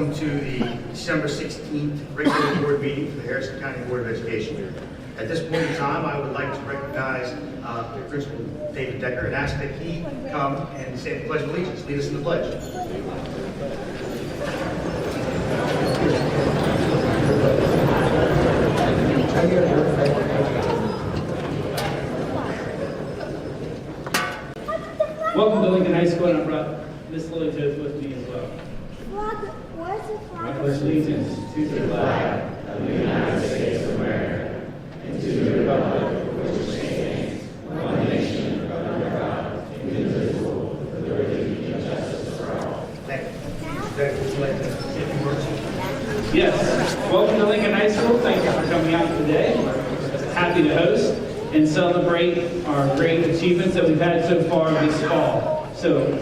welcome to the December 16th regular board meeting for the Harrison County Board of Education. At this point in time, I would like to recognize Principal David Decker and ask that he come and say the Pledge of Allegiance. Lead us in the pledge. Welcome to Lincoln High School, and I brought Miss Lily Toth with me as well. I pledge allegiance to the flag of the United States of America and to the republic for which it stands, one nation, under God, indivisible, with liberty and justice for all. Thank you. Decker, would you like to say a few words? Yes. Welcome to Lincoln High School. Thank you for coming out today. Happy to host and celebrate our great achievements that we've had so far this fall. So,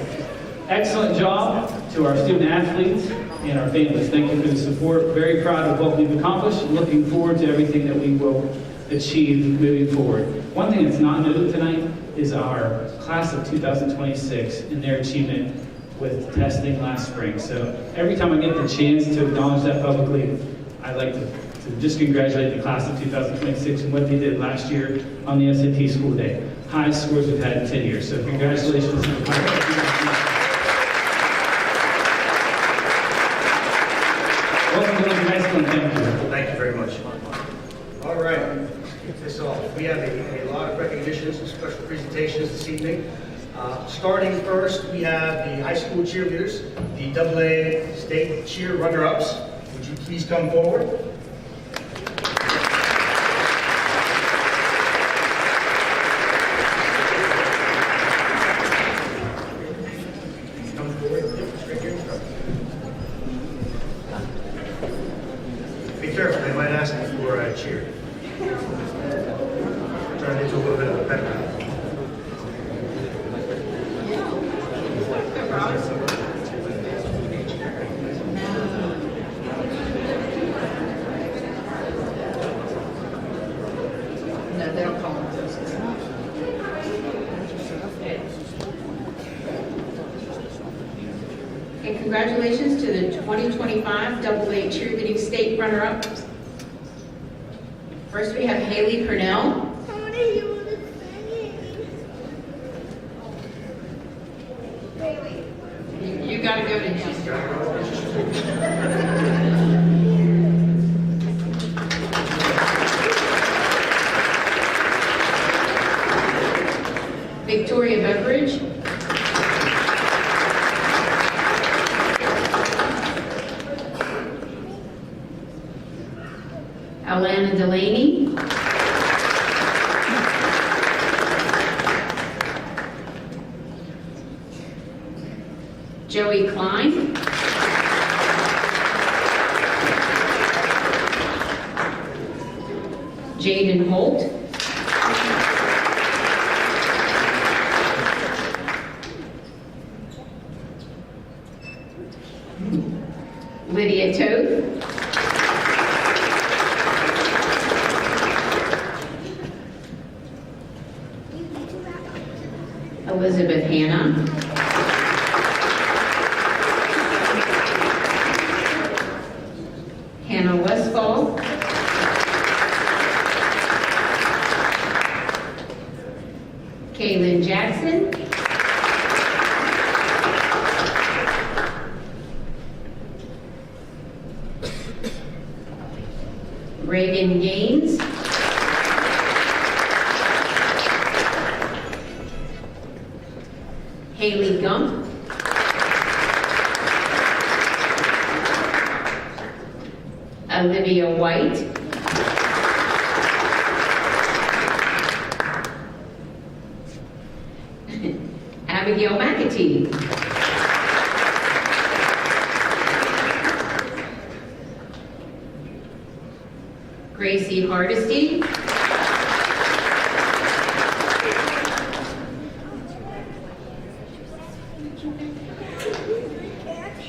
excellent job to our student athletes and our families. Thank you for the support. Very proud of what we've accomplished. Looking forward to everything that we will achieve moving forward. One thing that's not noted tonight is our class of 2026 and their achievement with testing last spring. So every time I get the chance to acknowledge that publicly, I'd like to just congratulate the class of 2026 and what they did last year on the SAT school day. Highest scores we've had in 10 years. So congratulations to the class. Welcome to Lincoln High School, and thank you. Thank you very much. All right, kick this off. We have a lot of recognitions and special presentations this evening. Starting first, we have the high school cheerleaders, the AA state cheer runner-ups. Would you please come forward? Come forward, straight here in front. Be careful, they might ask you for a cheer. Turn into a little bit of a background. No, they don't call them those. And congratulations to the 2025 AA Cheerleading State runner-up. First we have Haley Purnell. You gotta go to him. Victoria Beveridge. Alana Delaney. Joey Klein. Jaden Holt. Lydia Toth. Elizabeth Hanna. Hannah Westfall. Kaylin Jackson. Reagan Gaines. Haley Gump. Olivia White. Abigail McAtee. Gracie Hardesty.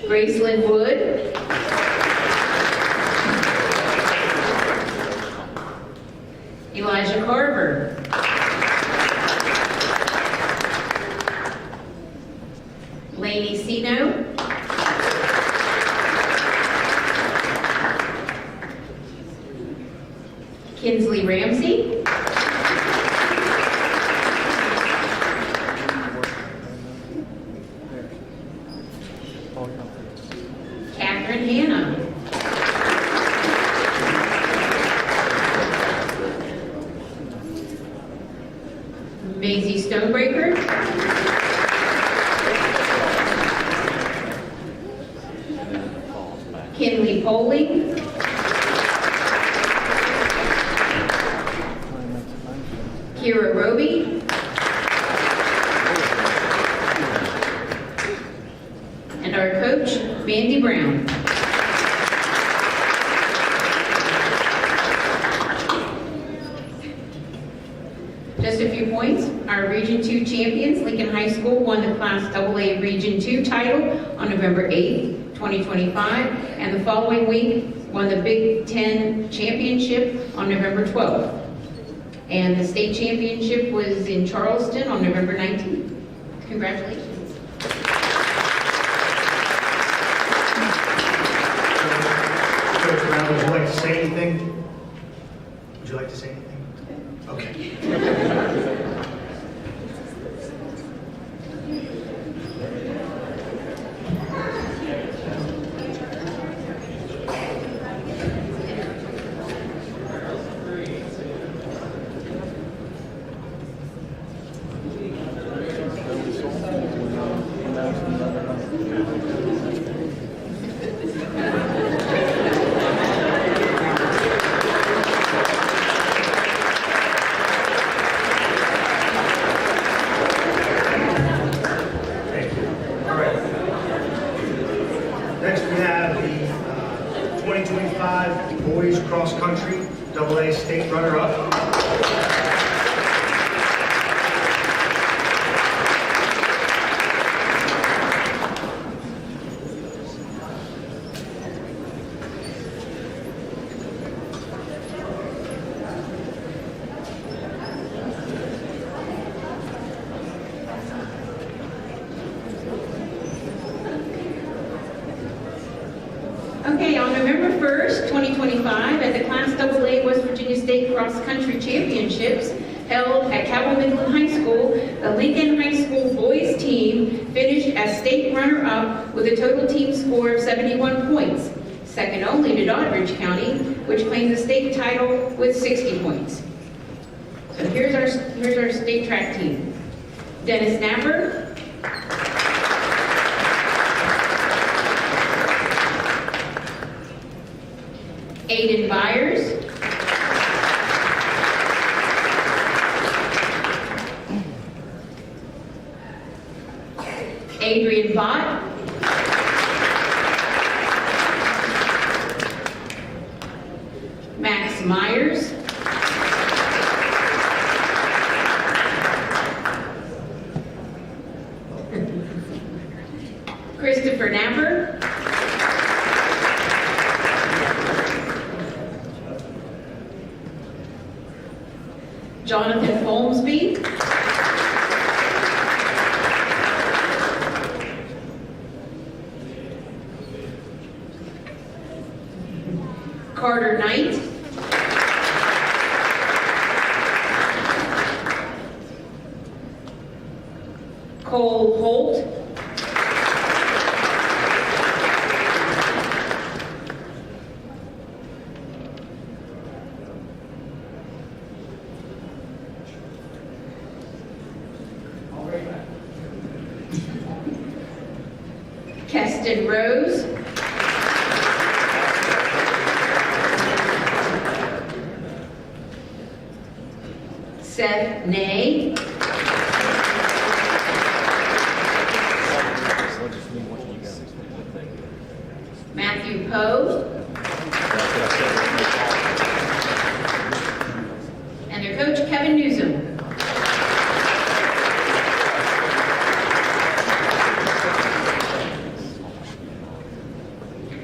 Gracelyn Wood. Elijah Carver. Lainey Sino. Stonebreaker, Kinley Poling, Kira Roby, and our coach, Mandy Brown. Just a few points. Our Region 2 champions, Lincoln High School, won the Class AA Region 2 title on November 8th, 2025, and the following week won the Big Ten championship on November 12th. And the state championship was in Charleston on November 19th. Congratulations. Coach Brown, would you like to say anything? Would you like to say anything? Okay. Next, we have the 2025 Boys Cross Country AA State Runner-Up. Okay, on November 1st, 2025, at the Class AA West Virginia State Cross Country Championships held at Cabell Midland High School, the Lincoln High School boys team finished as state runner-up with a total team score of 71 points, second only to Doddridge County, which claimed the state title with 60 points. So here's our state track team. Dennis Napper, Aiden Byers, Adrian Bart, Max Myers, Christopher Napper, Jonathan Holmesby, Carter Knight, Cole Holt, Keston Rose, Seth Nay, Matthew Poe, and their coach, Kevin Newsom.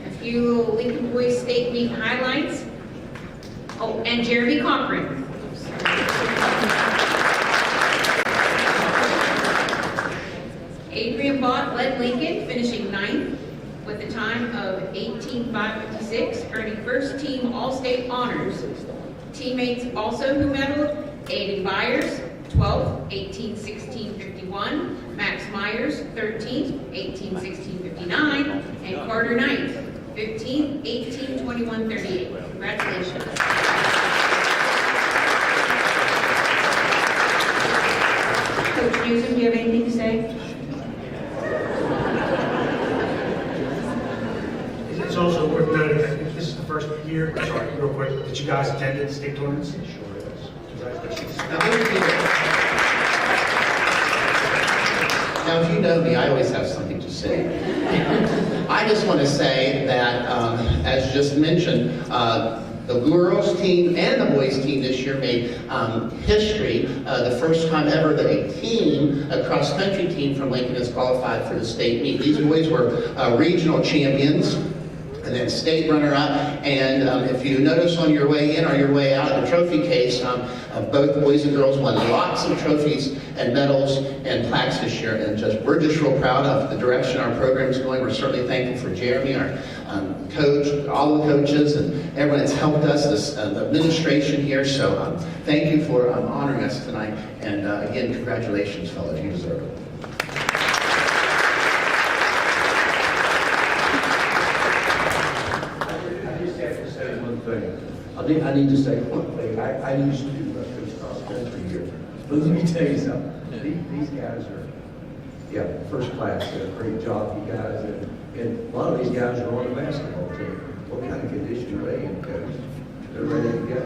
A few Lincoln Boys State meet highlights. Oh, and Jeremy Cochran. Adrian Bott led Lincoln, finishing 9th with a time of 18:556, earning first team All-State honors. Teammates also who medaled: Aiden Byers, 12th, 18:16:51, Max Myers, 13th, 18:16:59, and Carter Knight, 15th, 18:21:38. Congratulations. Coach Newsom, do you have anything to say? It's also worth noting that this is the first year, sorry, real quick, that you guys attended state tournaments. Sure is. Congratulations. Now, if you know me, I always have something to say. I just want to say that, as just mentioned, the girls team and the boys team this year made history. The first time ever that a cross-country team from Lincoln has qualified for the state meet. These boys were regional champions and then state runner-up. And if you notice on your way in or your way out of the trophy case, both boys and girls won lots of trophies and medals and plaques this year. And we're just real proud of the direction our program is going. We're certainly thankful for Jeremy, our coach, all the coaches, and everyone that's helped us, the administration here. So thank you for honoring us tonight. And again, congratulations, fellows. You deserve it. I need to say one thing. I used to coach cross country here, but let me tell you something. These guys are, first class. Great job, you guys. And a lot of these guys are on the basketball team. What kind of condition are they in, coach? They're ready to go.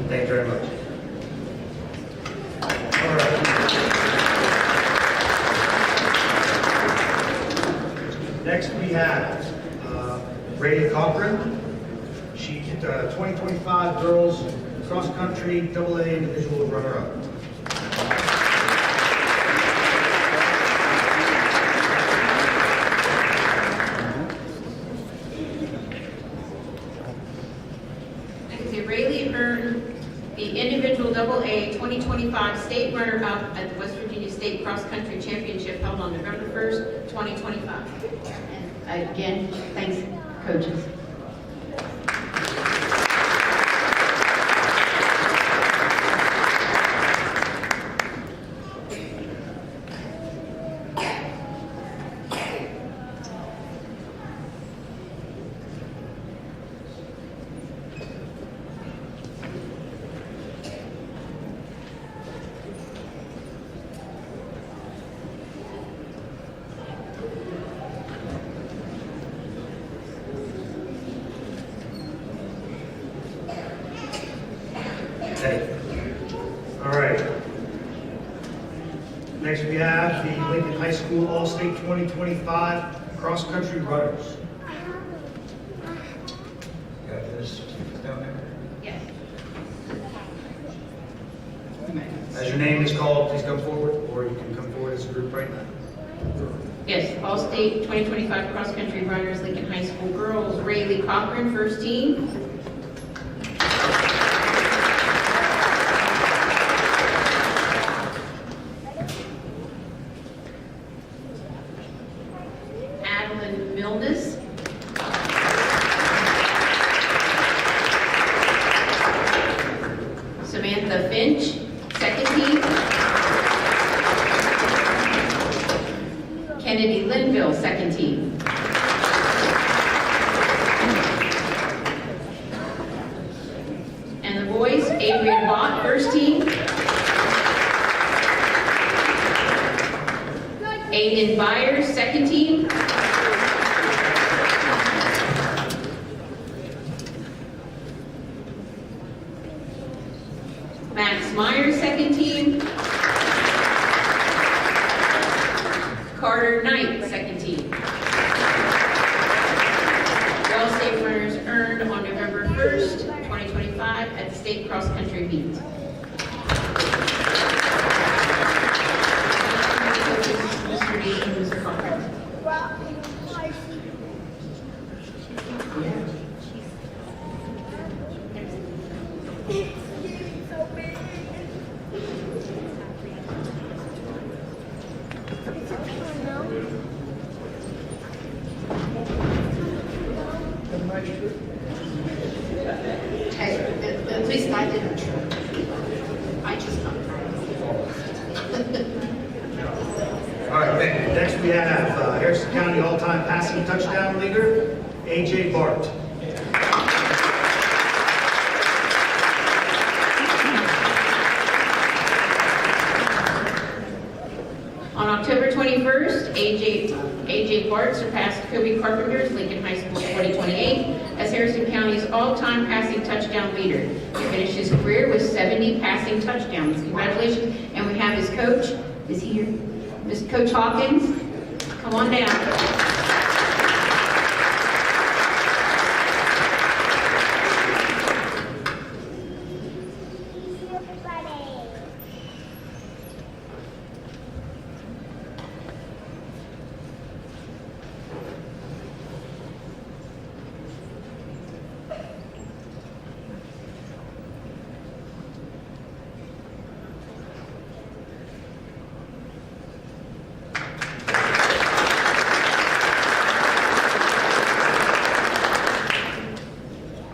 Thank you very much. All right. Next we have Raley Cochran. She did 2025 girls cross country AA individual runner-up. Raley earned the individual AA 2025 state runner-up at the West Virginia State Cross Country Championship held on November 1st, 2025. And again, thanks, coaches. All right. Next we have the Lincoln High School All-State 2025 cross-country runners. Got this down there? Yes. As your name is called, please come forward, or you can come forward as a group right now. Yes, All-State 2025 cross-country runners, Lincoln High School girls, Raley Cochran, first team. Samantha Finch, second team. Kennedy Linville, second team. And the boys, Adrian Bart, first team. Aiden Byers, second team. Max Myers, second team. Carter Knight, second team. All state runners earned on November 1st, 2025 at the state cross country meet. Mr. D and Mr. Cochran. Hey, at least I didn't. I just got All right, thank you. Next we have Harrison County all-time passing touchdown leader, A.J. Bart. On October 21st, A.J. Bart surpassed Kobe Carpenter's Lincoln High School 2028 as Harrison County's all-time passing touchdown leader. He finished his career with 70 passing touchdowns. Congratulations. And we have his coach. Is he here? Mr. Coach Hawkins. Come on down.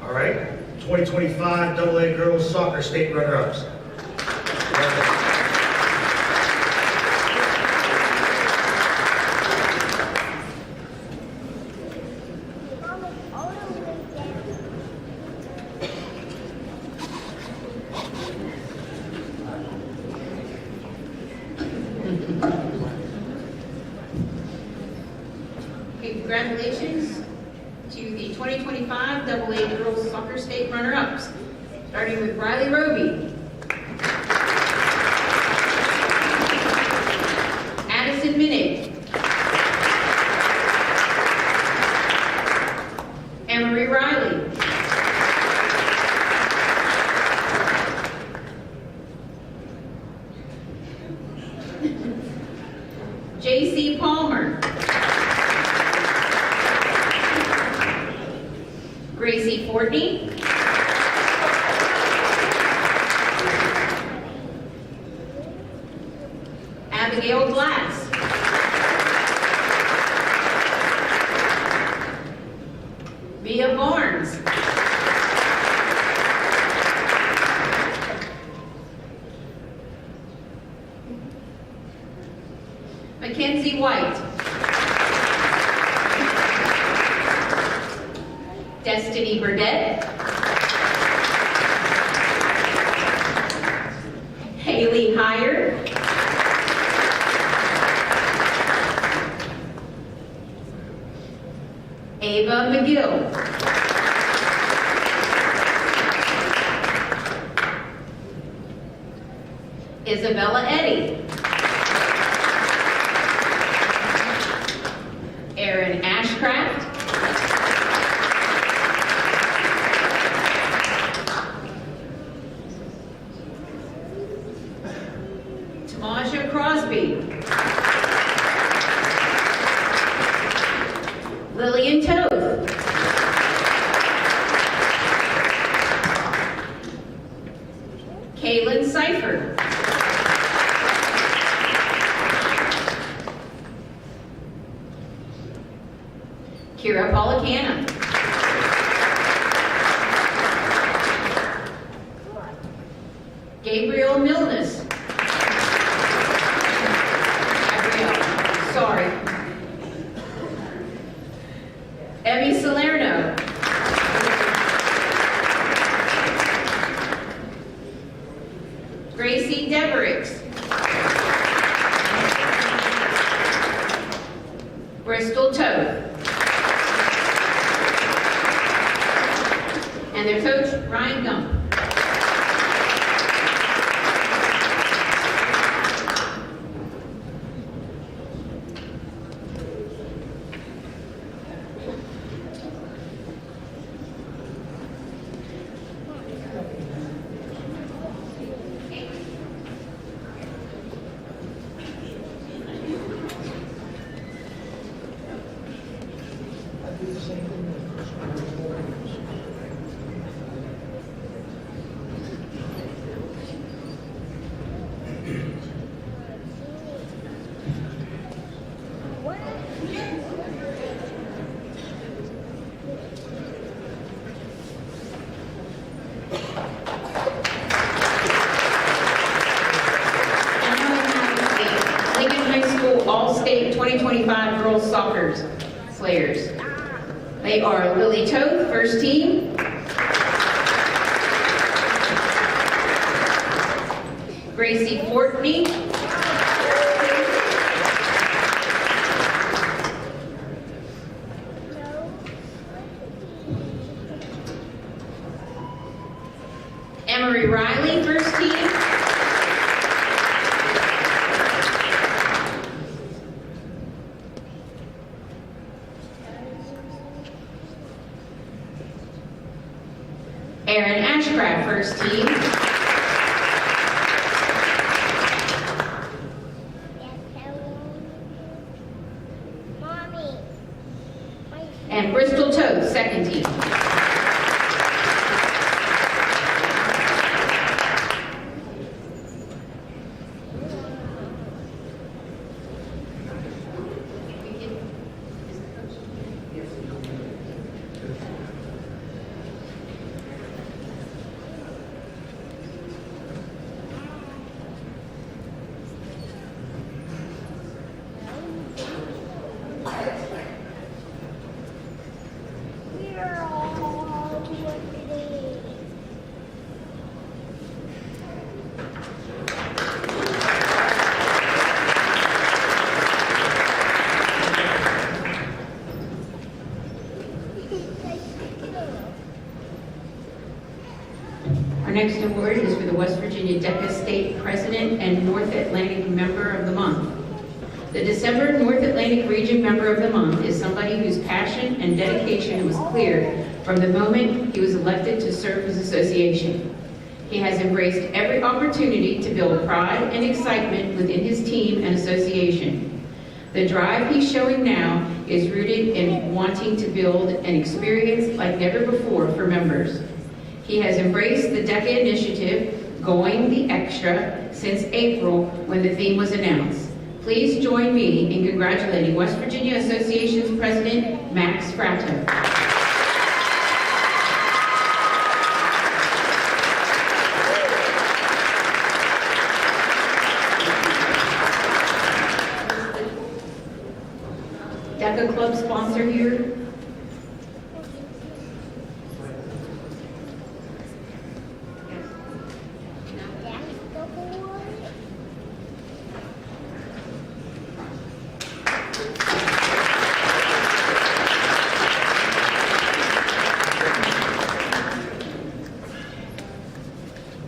All right, 2025 AA girls soccer state runner-ups. Okay, congratulations to the 2025 AA girls soccer state runner-ups, starting with Riley Roby, Addison Minnick, Emery Riley, J.C. Palmer, Gracie Fortney, Abigail Glass, Mia Barnes, Mackenzie White, Destiny Burdett, Haley Heyer, Ava McGill, Isabella Eddy, Erin Ashcraft, Tamasha Crosby, Lillian Toth, Kaylin Seifert, Kira Policana, Gabriel Milnes, Emmy Salerno, Gracie Deverix, Bristol Toth, and their coach, Ryan Gump. girls soccer players. They are Lily Toth, first team. Gracie Fortney. Emery Riley, first team. Aaron Ashcraft, first team. And Bristol Toad, second team. Our next award is for the West Virginia DECA State President and North Atlantic Member of the Month. The December North Atlantic Region Member of the Month is somebody whose passion and dedication was clear from the moment he was elected to serve his association. He has embraced every opportunity to build pride and excitement within his team and association. The drive he's showing now is rooted in wanting to build an experience like never before for members. He has embraced the DECA initiative, Going the Extra, since April when the theme was announced. Please join me in congratulating West Virginia Association's President, Max Fratto. DECA Club sponsor here.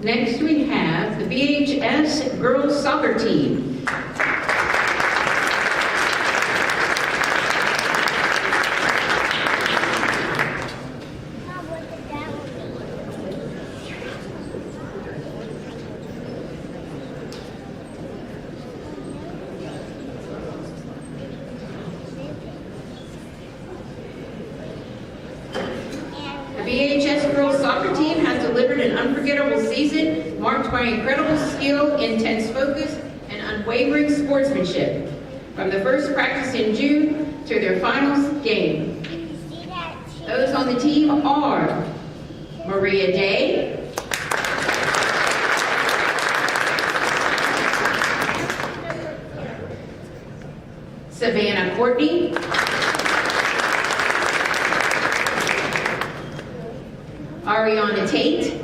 Next we have the BHS girls soccer team. The BHS girls soccer team has delivered an unforgettable season marked by incredible skill, intense focus, and unwavering sportsmanship. From the first practice in June to their finals game. Those on the team are Maria Day, Savannah Courtney, Ariana Tate,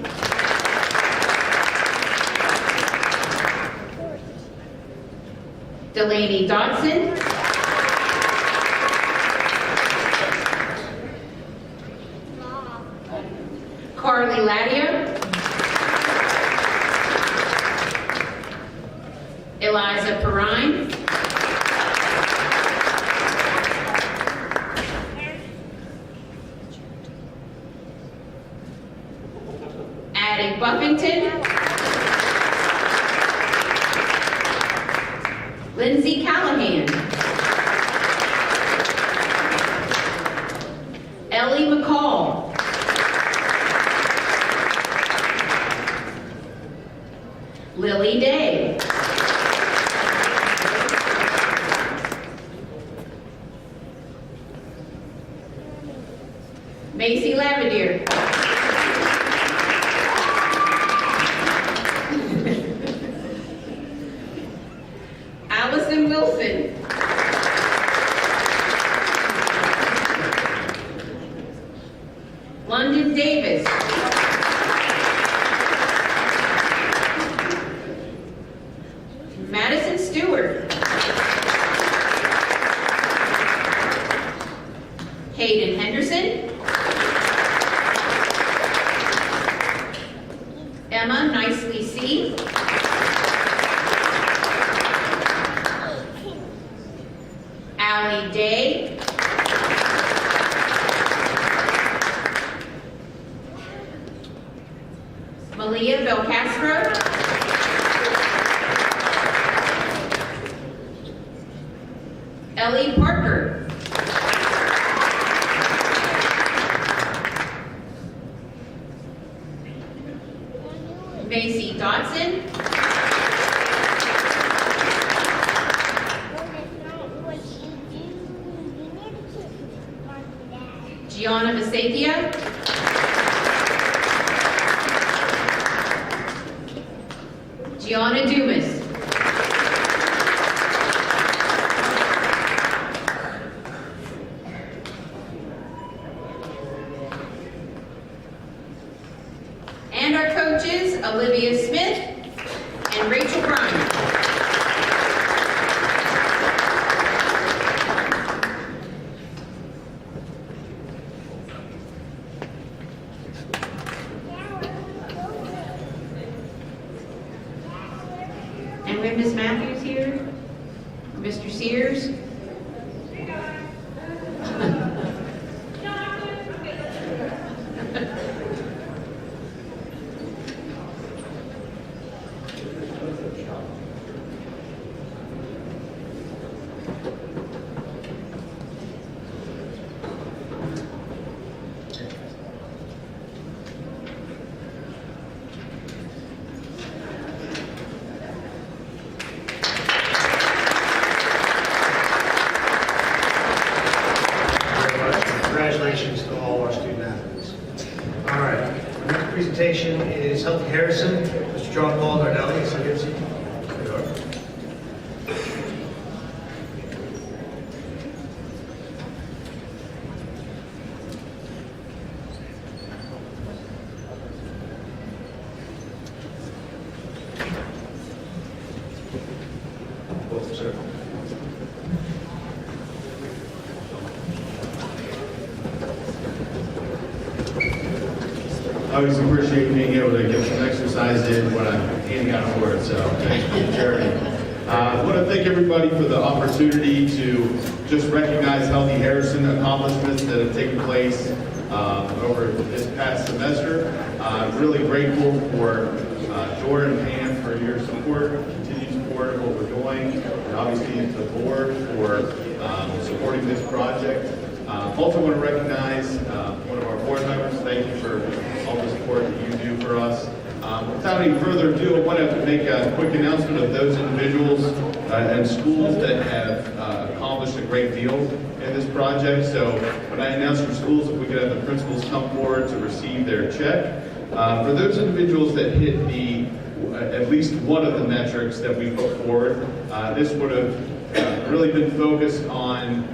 Delaney Dodson, Carly Ladia, Eliza Perrine, Addie Buffington, Lindsay Callahan, Ellie McCall, Lily Day, Macy Lavadier, Allison Wilson, Emma Nicely C. Allie Day. Malia Belcastro. Ellie Parker. Macy Dodson. Gianna Vasapia. Gianna Dumas. And our coaches, Olivia Smith and Rachel Bryan. And we have Ms. Matthews here, Mr. Sears. Congratulations to all our student athletes. All right, our next presentation is Healthy Harrison, Mr. John Paul Nardelli. So good to see you. There you are. Welcome, sir. I always appreciate being able to get some exercise in when I'm handing out awards, so thanks for the charity. I want to thank everybody for the opportunity to just recognize Healthy Harrison accomplishments that have taken place over this past semester. I'm really grateful for Dora and Pam for your support, continued support of what we're doing, and obviously the board for supporting this project. Also want to recognize one of our board members. Thank you for all the support that you do for us. Without any further ado, I want to make a quick announcement of those individuals and schools that have accomplished a great deal in this project. So when I announce your schools, if we could have the principals come forward to receive their check. For those individuals that hit at least one of the metrics that we put forward, this would have really been focused on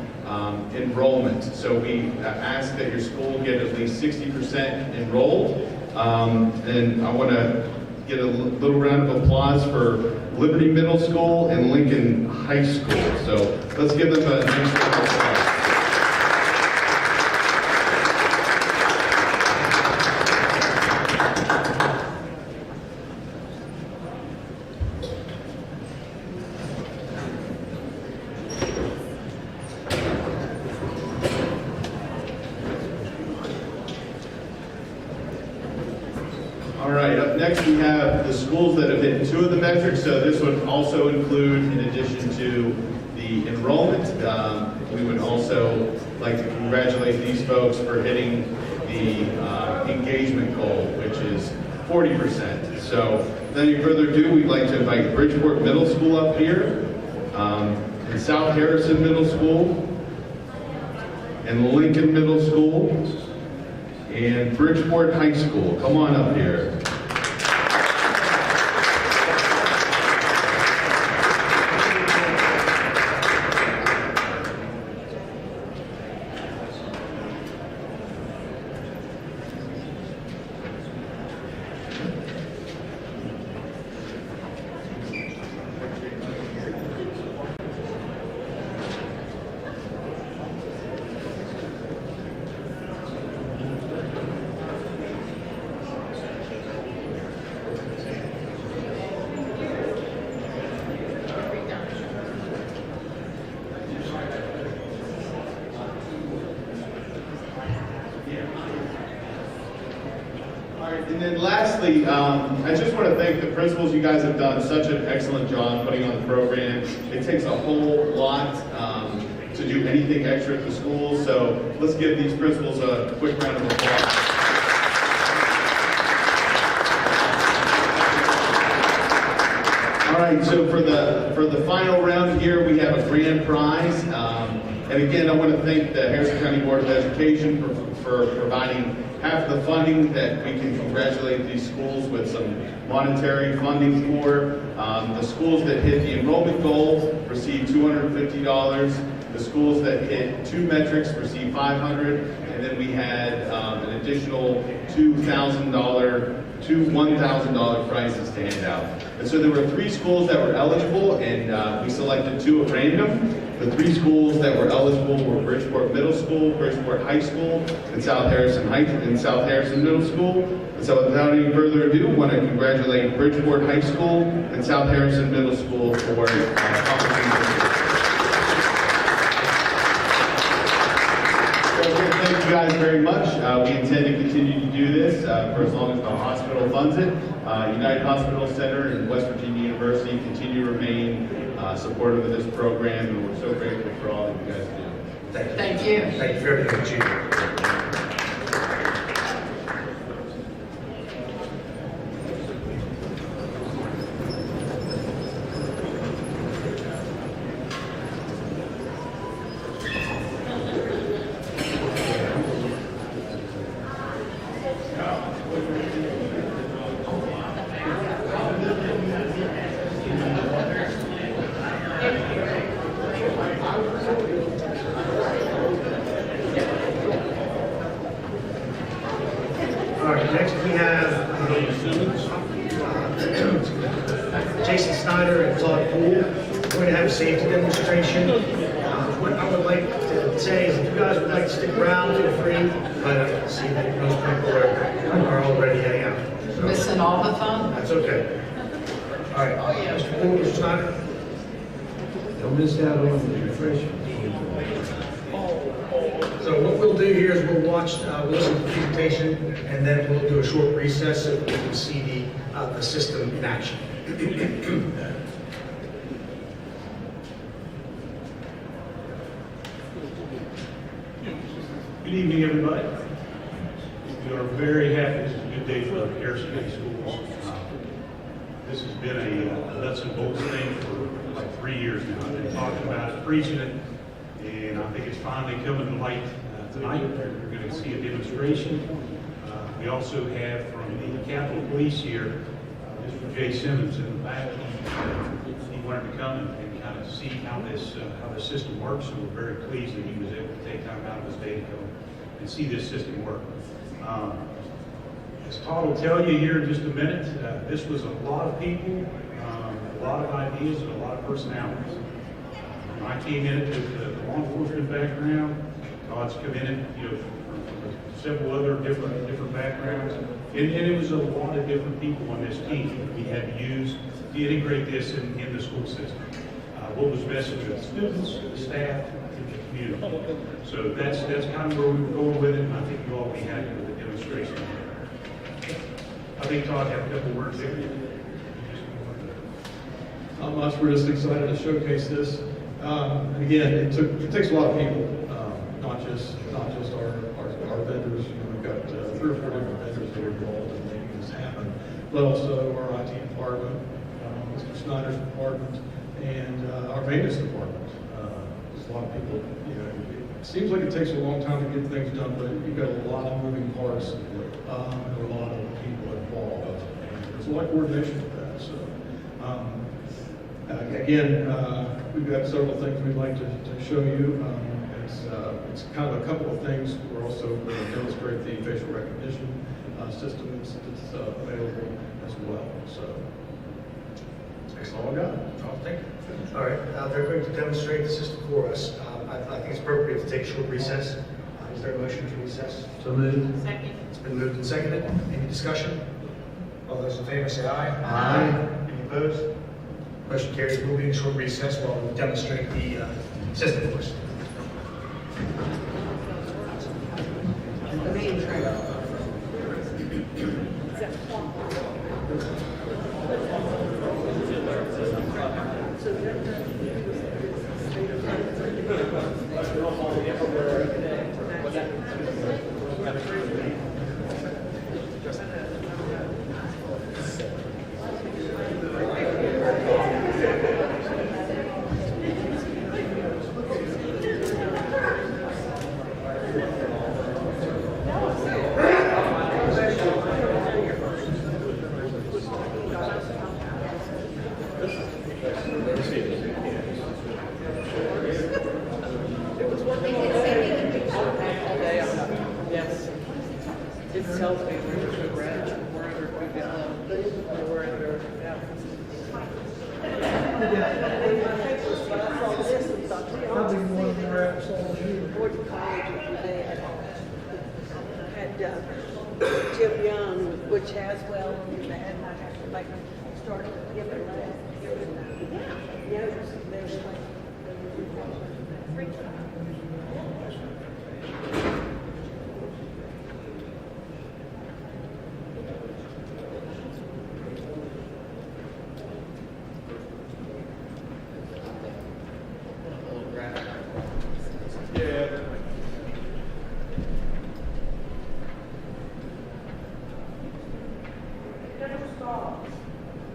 enrollment. So we ask that your school get at least 60% enrolled. And I want to get a little round of applause for Liberty Middle School and Lincoln High School. So let's give them a nice round of applause. All right, up next we have the schools that have hit two of the metrics. So this would also include, in addition to the enrollment, we would also like to congratulate these folks for hitting the engagement goal, which is 40%. So without any further ado, we'd like to invite Bridgeport Middle School up here, and South Harrison Middle School, and Lincoln Middle School, and Bridgeport High School. Come on up here. And then lastly, I just want to thank the principals. You guys have done such an excellent job putting on the program. It takes a whole lot to do anything extra at the school, so let's give these principals a quick round of applause. All right, so for the final round here, we have a grand prize. And again, I want to thank the Harrison County Board of Education for providing half the funding that we can congratulate these schools with some monetary funding for. The schools that hit the enrollment goal received $250. The schools that hit 2 metrics received $500. And then we had an additional $1,000 prizes to hand out. And so there were 3 schools that were eligible, and we selected 2 at random. The 3 schools that were eligible were Bridgeport Middle School, Bridgeport High School, and South Harrison Middle School. And so without any further ado, I want to congratulate Bridgeport High School and South Harrison Middle School for accomplishing this. Thank you guys very much. We intend to continue to do this for as long as the hospital funds it. United Hospital Center and West Virginia University continue to remain supportive of this program, and we're so grateful for all that you guys do. Thank you. Thank you. Thank you for everything, Chief. All right, next we have Jason Snyder and Todd Poole. We're going to have a safety demonstration. What I would like to say is if you guys would like to stick around, feel free, but I see that most people are already heading out. So Missing all the fun? that's okay. All right, Mr. Poole, Mr. Snyder. Don't miss out on the refreshments. So what we'll do here is we'll watch, we'll listen to the presentation, and then we'll do a short recess so that we can see the system in action. Good evening, everybody. We are very happy. This is a good day for Harrison County Schools. This has been a nuts and bolts thing for like 3 years now. I've been talking about it, preaching it, and I think it's finally coming to light tonight. You're going to see a demonstration. We also have from the Capitol Police here, Mr. Jay Simmons in the back. He wanted to come and kind of see how this system works, so we're very pleased that he was able to take time out of his day to come and see this system work. As Todd will tell you here in just a minute, this was a lot of people, a lot of ideas, and a lot of personalities. I came in it with the law enforcement background. Todd's come in it, from several other different backgrounds, and it was a lot of different people on this team that we had to use to integrate this in the school system. What was best for the students, the staff, and the community. So that's kind of where we were going with it, and I think you all will be happy with the demonstration. I think Todd had a couple words there. Not much. We're just excited to showcase this. And again, it takes a lot of people, not just our vendors. We've got 3 or 4 different vendors that are involved in making this happen, but also our IT department, Mr. Snyder's department, and our maintenance department. There's a lot of people. It seems like it takes a long time to get things done, but you've got a lot of moving parts and a lot of people involved, and there's a lot of coordination with that. So. Again, we've got several things we'd like to show you. It's kind of a couple of things. We're also going to demonstrate the facial recognition system that's available as well. So that's all I got. Thank you. All right, they're going to demonstrate the system for us. I think it's appropriate to take a short recess. Is there a motion to recess? So moved. Second. It's been moved and seconded. Any discussion? All those in favor say aye. Aye. Any opposed? Motion carries. We'll be in a short recess while we demonstrate the system for us. The main trail. Yes. It tells me we're underdeveloped, we're under, yeah. Probably more than we're at Soul Gordon College, they had Jim Young, which has well, and they had not have to like start giving notes. There's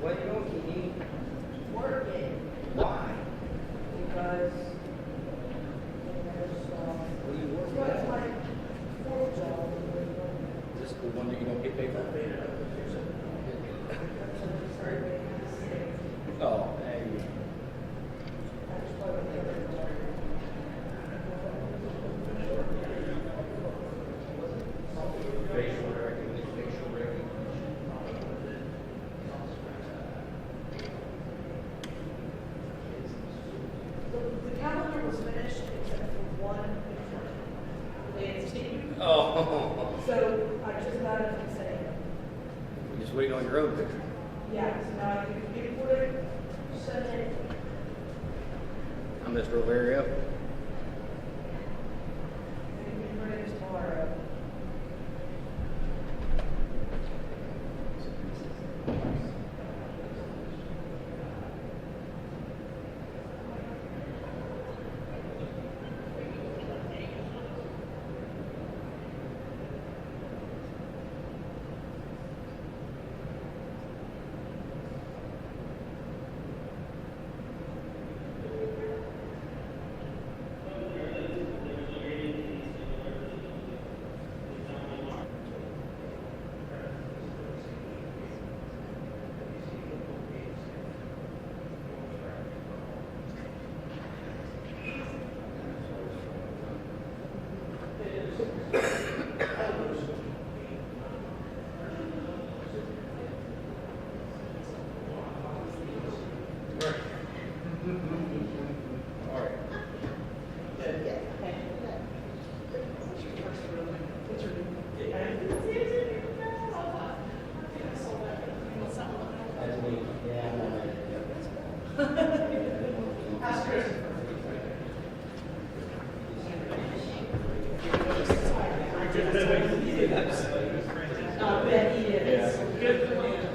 What do you need? Working. Why? Because they never stop. What do you work with? That's my full job. Is this the one that you don't get paid for? Oh, hey. Facial recognition, facial recognition. The calendar was finished except for one landscape. Oh. So I just got it from saying, You're just waiting on your own picture. yeah, so now I can input it, send it. I'm Mr. O'Leary. And you can print it tomorrow.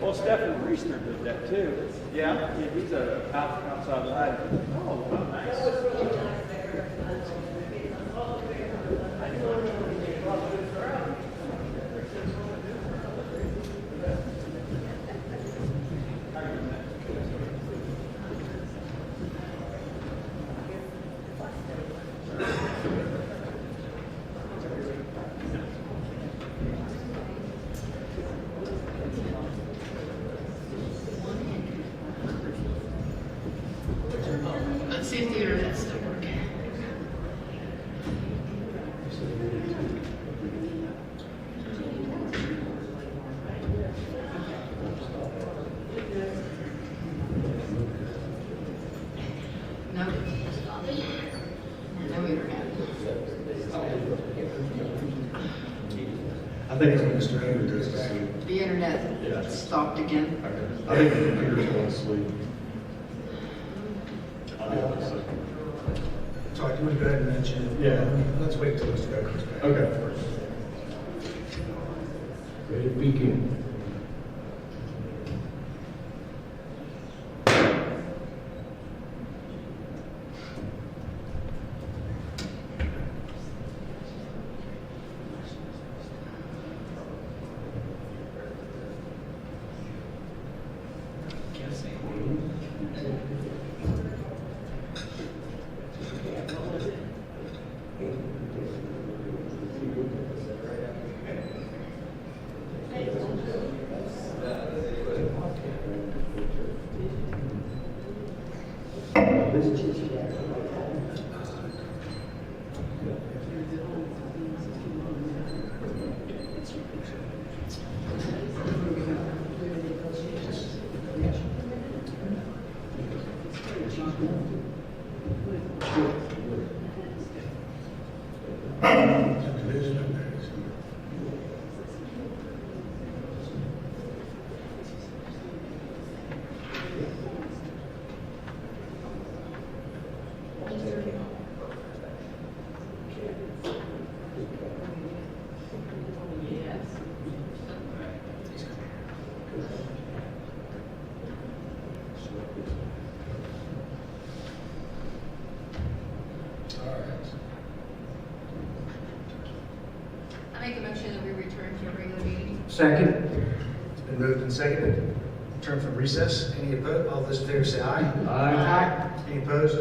Well, Stephen Reesner did that too. Yeah, he's a outside lad. Oh, nice. Let's see if the internet's still working. No. No internet. I think it's when Mr. Andrew does this. The internet stopped again. I think the computer's going to sleep. I'll be able to see. Sorry, do you want to go ahead and mention it? Yeah. Let's wait until Mr. Becker comes back. Okay. Ready to begin. I make a motion that we return to a regular meeting. Second. It's been moved and seconded. Return from recess. Any opposed? All those in favor say aye. Aye. Any opposed?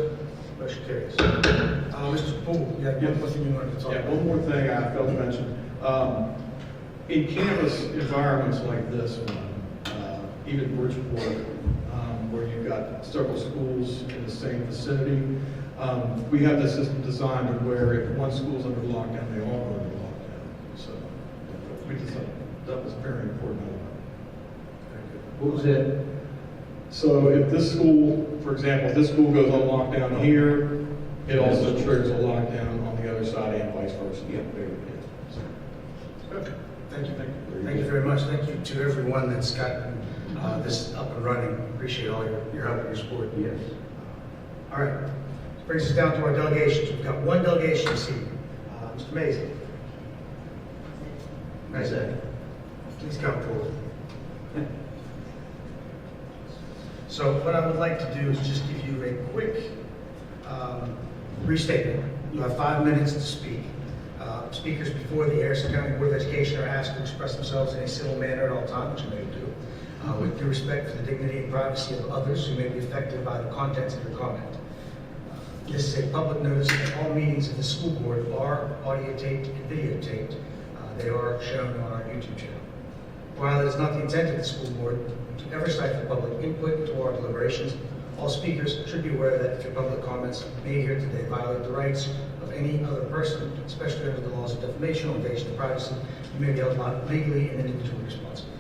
Motion carries. Mr. Poole, you have one thing you wanted to talk Yeah, about? one more thing I failed to mention. In campus environments like this one, even Bridgeport, where you've got several schools in the same vicinity, we have the system designed to where if one school's under lockdown, they all go under lockdown. So we decided that was very important. What was that? So if this school, for example, if this school goes on lockdown here, it also triggers a lockdown on the other side and vice versa. Yeah. Okay. Thank you. Thank you very much. Thank you to everyone that's gotten this up and running. Appreciate all your help and your support. Yes. All right. This brings us down to our delegations. We've got one delegation this evening. Mr. Mason. Nice. Please come forward. So what I would like to do is just give you a quick restatement. You have 5 minutes to speak. Speakers before the Harrison County Board of Education are asked to express themselves in a civil manner at all times, which they do, with due respect for the dignity and privacy of others who may be affected by the contents of your comment. This is a public notice that all meetings of the school board are audio taped and videotaped. They are shown on our YouTube channel. While it is not the intent of the school board to ever stifle public input into our deliberations, all speakers should be aware that if your public comments made here today violate the rights of any other person, especially under the laws of defamation or invasion of privacy, you may be held legally and individually responsible.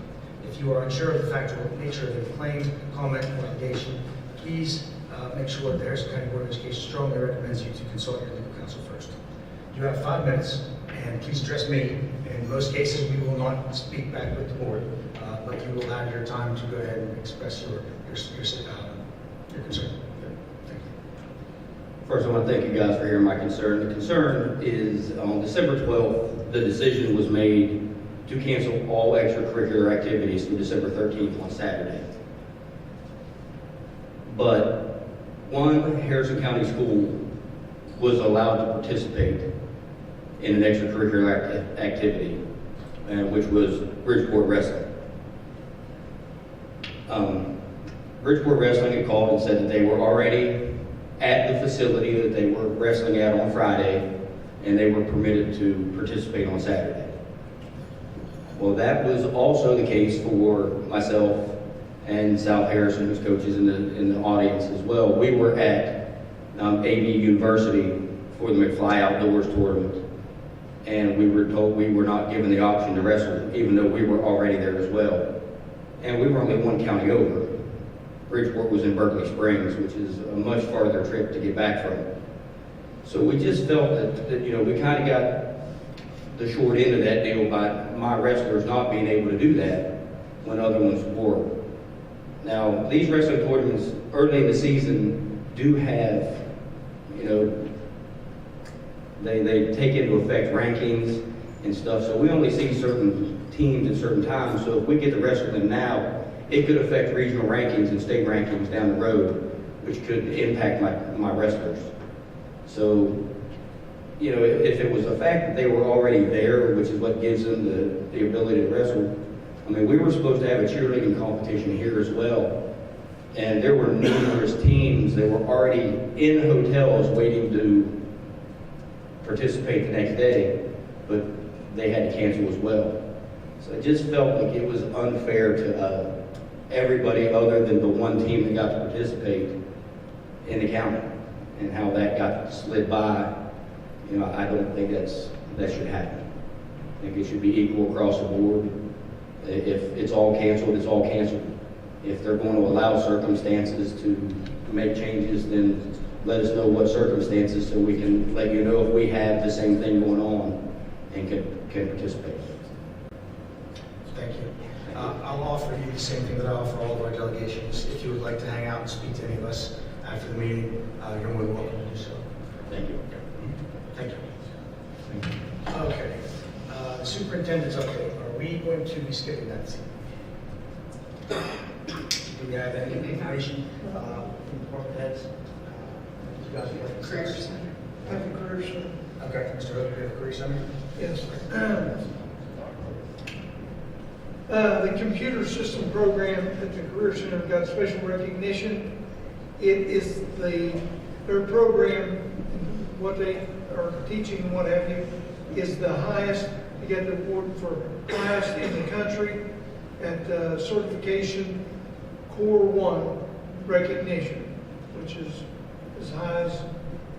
If you are unsure of the factual nature of any claim, comment, or allegation, please make sure that the Harrison County Board of Education strongly recommends you to consult your legal counsel first. You have 5 minutes, and please address me. In most cases, we will not speak back with the board, but you will have your time to go ahead and express your concern. Thank you. First, I want to thank you guys for hearing my concern. The concern is on December 12th, the decision was made to cancel all extracurricular activities through December 13th on Saturday. But one Harrison County school was allowed to participate in an extracurricular activity, which was Bridgeport Wrestling. Bridgeport Wrestling had called and said that they were already at the facility that they were wrestling at on Friday, and they were permitted to participate on Saturday. Well, that was also the case for myself and South Harrison, whose coaches in the audience as well. We were at AB University for the McFly Outdoors tournament, and we were told we were not given the option to wrestle, even though we were already there as well. And we were only one county over. Bridgeport was in Berkeley Springs, which is a much farther trip to get back from. So we just felt that we kind of got the short end of that deal by my wrestlers not being able to do that when other ones were. Now, these wrestling tournaments early in the season do have, they take into effect rankings and stuff, so we only see certain teams at certain times, so if we get to wrestle them now, it could affect regional rankings and state rankings down the road, which could impact my wrestlers. So, if it was a fact that they were already there, which is what gives them the ability to wrestle, I mean, we were supposed to have a cheerleading competition here as well. And there were numerous teams that were already in hotels waiting to participate the next day, but they had to cancel as well. So it just felt like it was unfair to everybody other than the one team that got to participate in the county, and how that got slid by. You know, I don't think that should happen. I think it should be equal across the board. If it's all canceled, it's all canceled. If they're going to allow circumstances to make changes, then let us know what circumstances so we can let you know if we have the same thing going on and can participate. Thank you. I'll offer you the same thing that I offer all of our delegations. If you would like to hang out and speak to any of us after the meeting, you're more than welcome to do so. Thank you. Thank you. Okay. The superintendent's update. Are we going to be skipping that this evening? Do we have any information from department heads? You guys have Career Center. I have a Career Center. Okay, Mr. Hood, we have a career center? Yes. The computer system program at the Career Center got special recognition. It is their program, what they are teaching and what have you, is the highest. They got the award for highest in the country at certification Core 1 recognition, which is as high as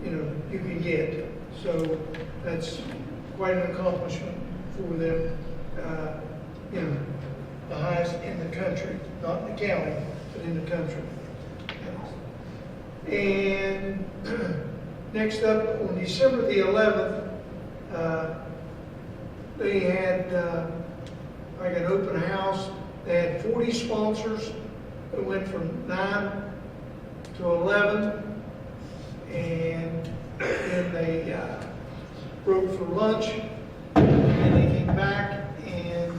you can get. So that's quite an accomplishment for them. The highest in the country, not in the county, but in the country. And next up, on December the 11th, they had like an open house. They had 40 sponsors. It went from 9 to 11, and then they broke for lunch, and they came back and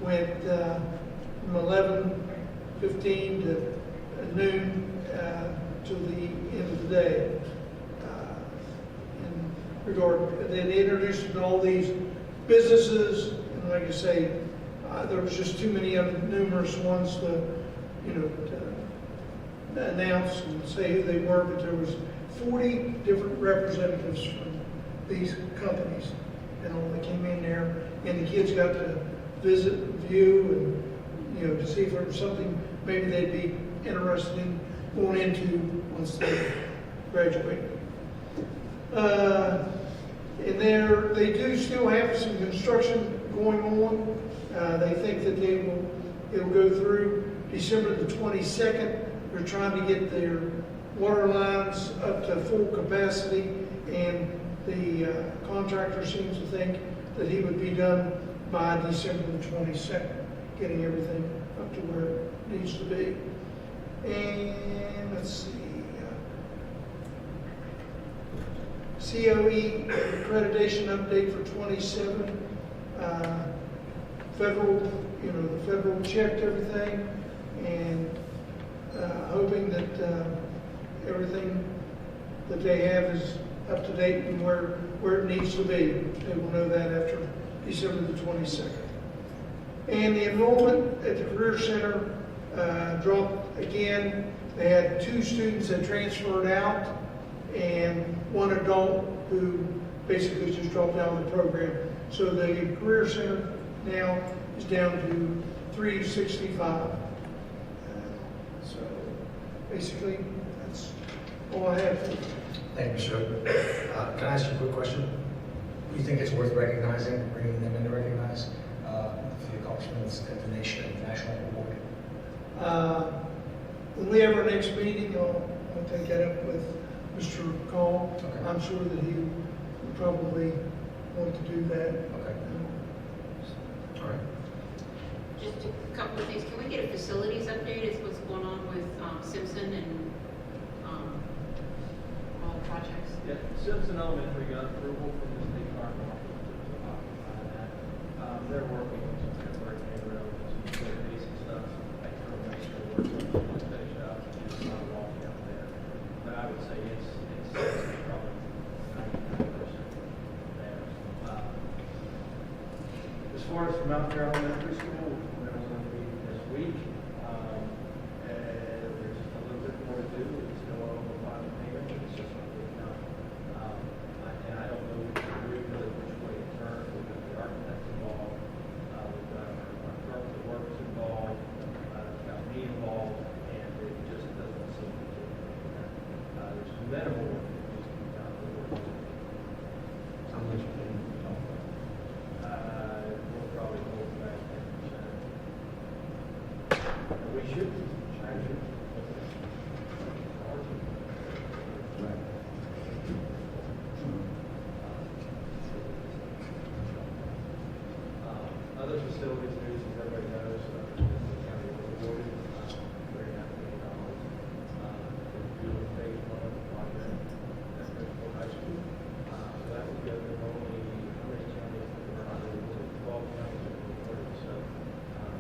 went from 11:15 to noon to the end of the day. They introduced all these businesses, and like I say, there was just too many of them, numerous ones to announce and say who they were, but there was 40 different representatives from these companies, and all that came in there, and the kids got to visit, view, and to see if there was something maybe they'd be interested in going into once they graduate. And they do still have some construction going on. They think that it'll go through December the 22nd. They're trying to get their water lines up to full capacity, and the contractor seems to think that he would be done by December the 22nd, getting everything up to where it needs to be. And let's see. COE accreditation update for 27. Federal, the federal checked everything, and hoping that everything that they have is up to date and where it needs to be. They will know that after December the 22nd. And the enrollment at the Career Center dropped again. They had 2 students that transferred out and 1 adult who basically just dropped out of the program. So the Career Center now is down to 365. So basically, that's all I have. Thank you, sir. Can I ask you a quick question? Do you think it's worth recognizing, bringing them in to recognize the accomplishments at the national award? When we have our next meeting, I'll take that up with Mr. Call. Okay. I'm sure that he would probably want to do that. Okay. All right. Just a couple of things. Can we get a facilities update as what's going on with Simpson and all the projects? Yeah, Simpson Elementary got approval from the state park office to occupy that. They're working on some temporary neighborhood, some basic stuff, like information work, finish up, just not walk out there. But I would say it's probably 99% there. As far as from Mount Carroll Elementary School, there's going to be this week. There's We should. Right. Other facilities news, as everybody knows, the county was awarded $3.5 million to do phase one of the project at Bridgeport High School. So that would go to only how many counties were under awarded? 12 counties were awarded. So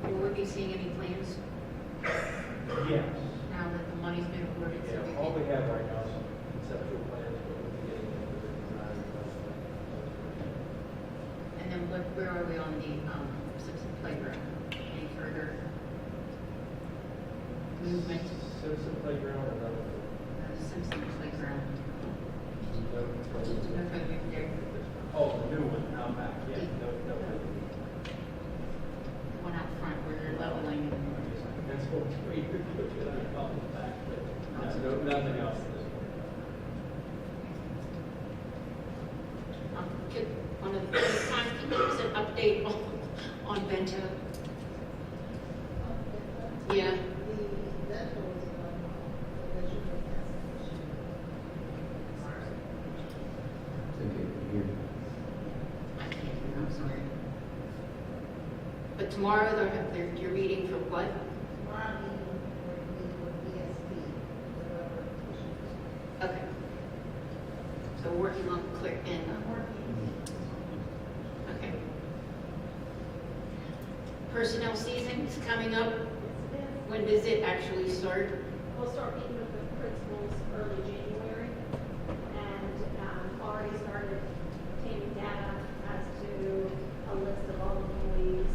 Will we be seeing any plans yes, now that the money's been awarded? So yeah. All we have right now is some conceptual plans, but we'll be getting into the design process. And then where are we on the Simpson playground? Any further movement? Simpson Playground or another? Simpson playground. No, No further movement there. oh, the new one out back. Yeah, no. One out front where they're leveling. That's what we could call it back, but nothing else at this point. Could one of the first times, can you give us an update on Bento? Yeah. I can't hear, I'm sorry. But tomorrow, you're meeting for what? Okay. So we're working on clear and. Okay. Personnel season is coming up. When does it actually start? We'll start meeting with the principals early January, and already started obtaining data as to a list of all employees,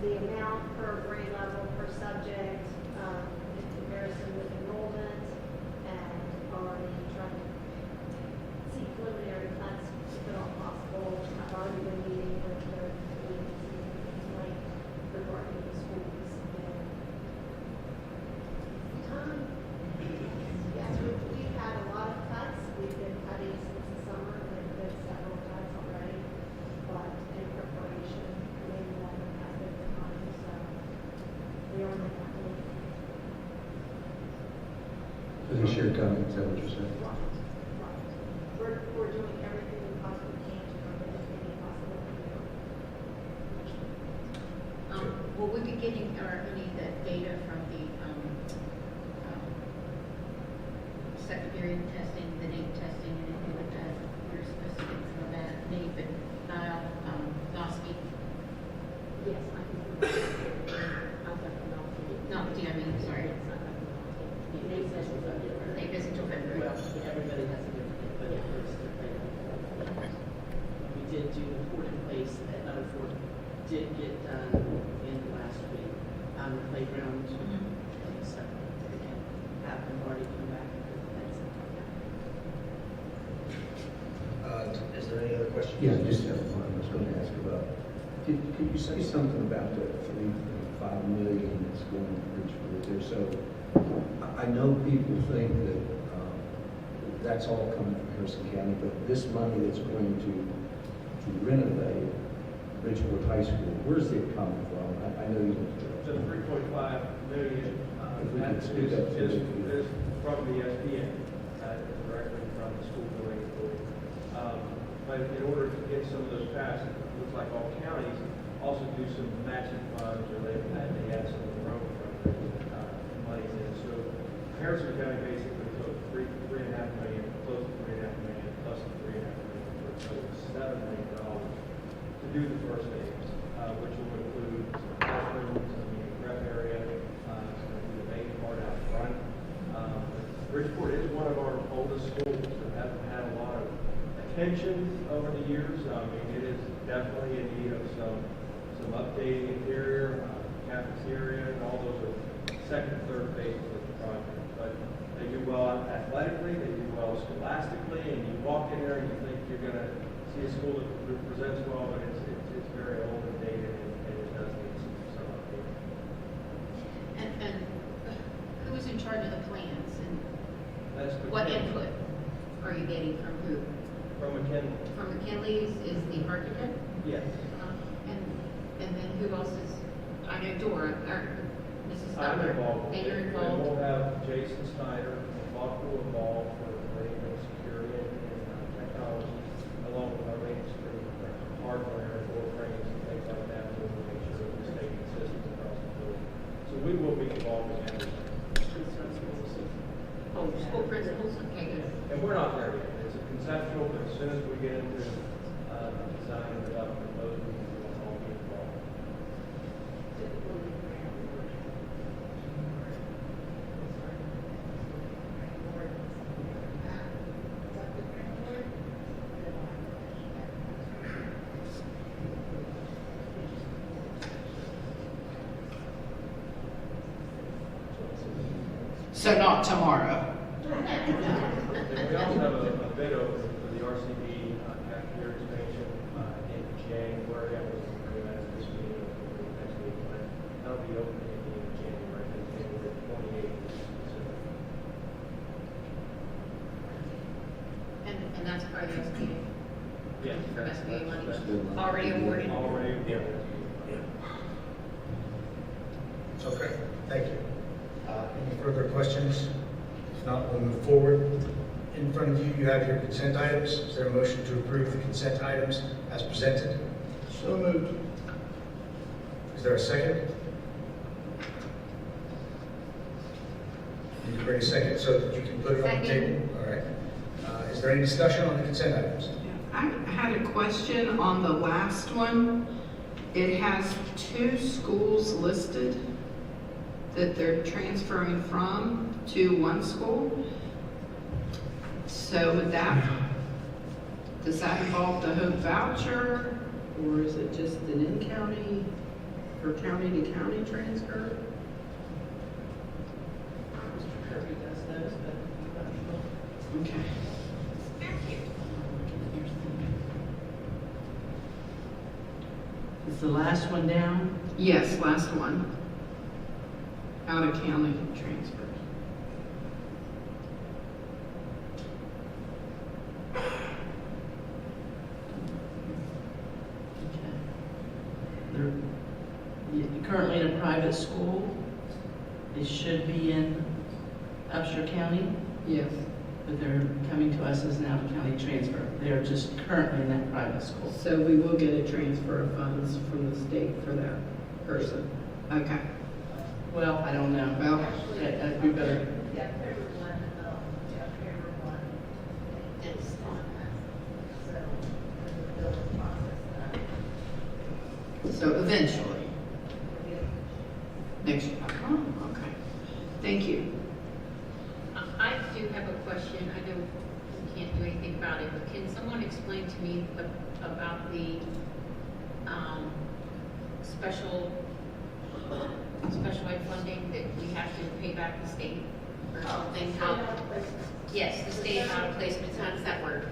the amount per grade level, per subject, in comparison with enrollment, and already trying to see preliminary cuts if at all possible. I've already been meeting with the like regarding the schools and yes, we've had a lot of cuts. We've been cutting since the summer. There's been several cuts already, but in preparation, maybe one has been the time, so we are making that move. For this year coming, is that what you're saying? We're doing everything we possibly can to prevent any possible. Will we be getting any of that data from the secondary testing, the NAEP testing, and anything like that? We're supposed to get some of that, NAEP and Nile, NOSCI. Yes, I can. I'll definitely not. Not the DME, sorry. NAEP isn't until February. Well, everybody has a different, but it hurts their playground. We did do the Fort in place, that other Fort did get done in last week on the playground. So, again, have them already come back. Is there any other questions? Yeah, just have one. I was going to ask about, could you say something about the 3.5 million that's going to Bridgeport there? So I know people think that that's all coming from Harrison County, but this money that's going to renovate Bridgeport High School, where's it coming from? I know you. The 3.5 million, If we could that speak up to is it. from the SBA, directly from the school building authority. But in order to get some of those passed, it looks like all counties also do some matching funds, or they add some of their own monies in. So Harrison County basically took $3.5 million, close to $3.5 million, plus the $3.5 million, for a total of $7 million to do the first phase, which will include some classrooms, some prep area, some of the main part out front. Bridgeport is one of our oldest schools that haven't had a lot of attention over the years. I mean, it is definitely in need of some updating interior, cafeteria, and all those are second and third phases of the project. But they do well athletically, they do well scholastically, and you walk in there and you think you're going to see a school that presents well, but it's very old and dated, and it does need some updating. And who's in charge of the plans, and That's what McKinley. input are you getting from who? From McKinley. From McKinley's is the architect? Yes. And then who else is, I know Dora, I'm summer, involved. and you're And involved. we'll have Jason Snyder and Bob Poole involved for radio security and technology, along with our radio security hardware, door frames, and things like that, to make sure that we stay consistent across the board. So we will be involved in everything. Oh, school principals, okay, good. And we're not there yet. It's a conceptual, but as soon as we get into design and development, those people will all be involved. So not tomorrow. And we also have a bid open for the RCD cafeteria expansion in January. I was going to ask this meeting or next week, but that'll be open in January, January 28th. And that's part of the SBA. Yes. For SBA money, that's already awarded. already, yeah. Okay, thank you. Any further questions? If not, we'll move forward. In front of you, you have your consent items. Is there a motion to approve the consent items as presented? So moved. Is there a second? You can bring a second so that you can put it on the Second. table. All right. Is there any discussion on the consent items? I had a question on the last one. It has 2 schools listed that they're transferring from to one school. So would that, does that involve the Hope voucher, or is it just an in-county or county-to-county transfer? Mr. Kirby does those, but Okay. is the last one down? Yes, last one. Out-of-county transfers. They're currently in a private school. It should be in Upshur County, Yes. but they're coming to us as an out-of-county transfer. They are just currently in that private school. So we will get a transfer of funds from the state for that person. Okay. Well, I don't know. Well, We better, so eventually. Next year. Oh, okay. Thank you. I do have a question. I know we can't do anything about it, but can someone explain to me about the special ed funding that we have to pay back the state or something? How? Yes, the state out of placements. How does that work?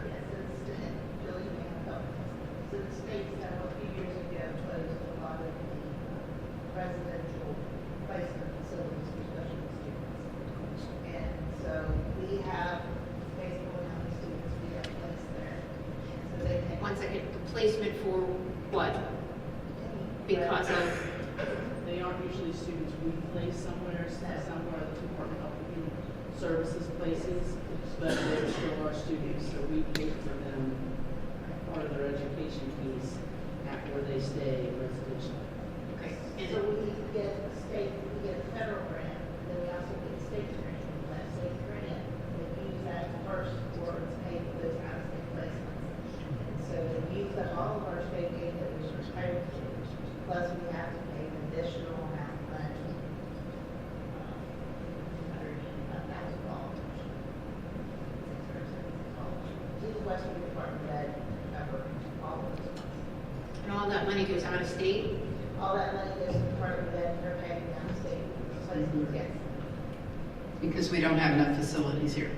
So the state a few years ago closed a lot of the residential placement facilities for special students. And so we have basically how many students we have placed there. And so they can. One second, the placement for what? Because of, they aren't usually students we place somewhere, somewhere the Department of Human Services places, but they're still our students, so we pay for them part of their education fees where they stay residentially. okay. So we get a state, we get a federal grant, and then we also get a state grant. And that state grant, we use that first for its paid for those out-of-state placements. And so they use up all of our state aid that was retired to, plus we have to pay an additional amount of money, $100,000. To the Western Department of Ed, cover all of those costs. And all that money goes out of state? All that money goes to the Department of Ed, and they're paying down state placements, yes. Because we don't have enough facilities here.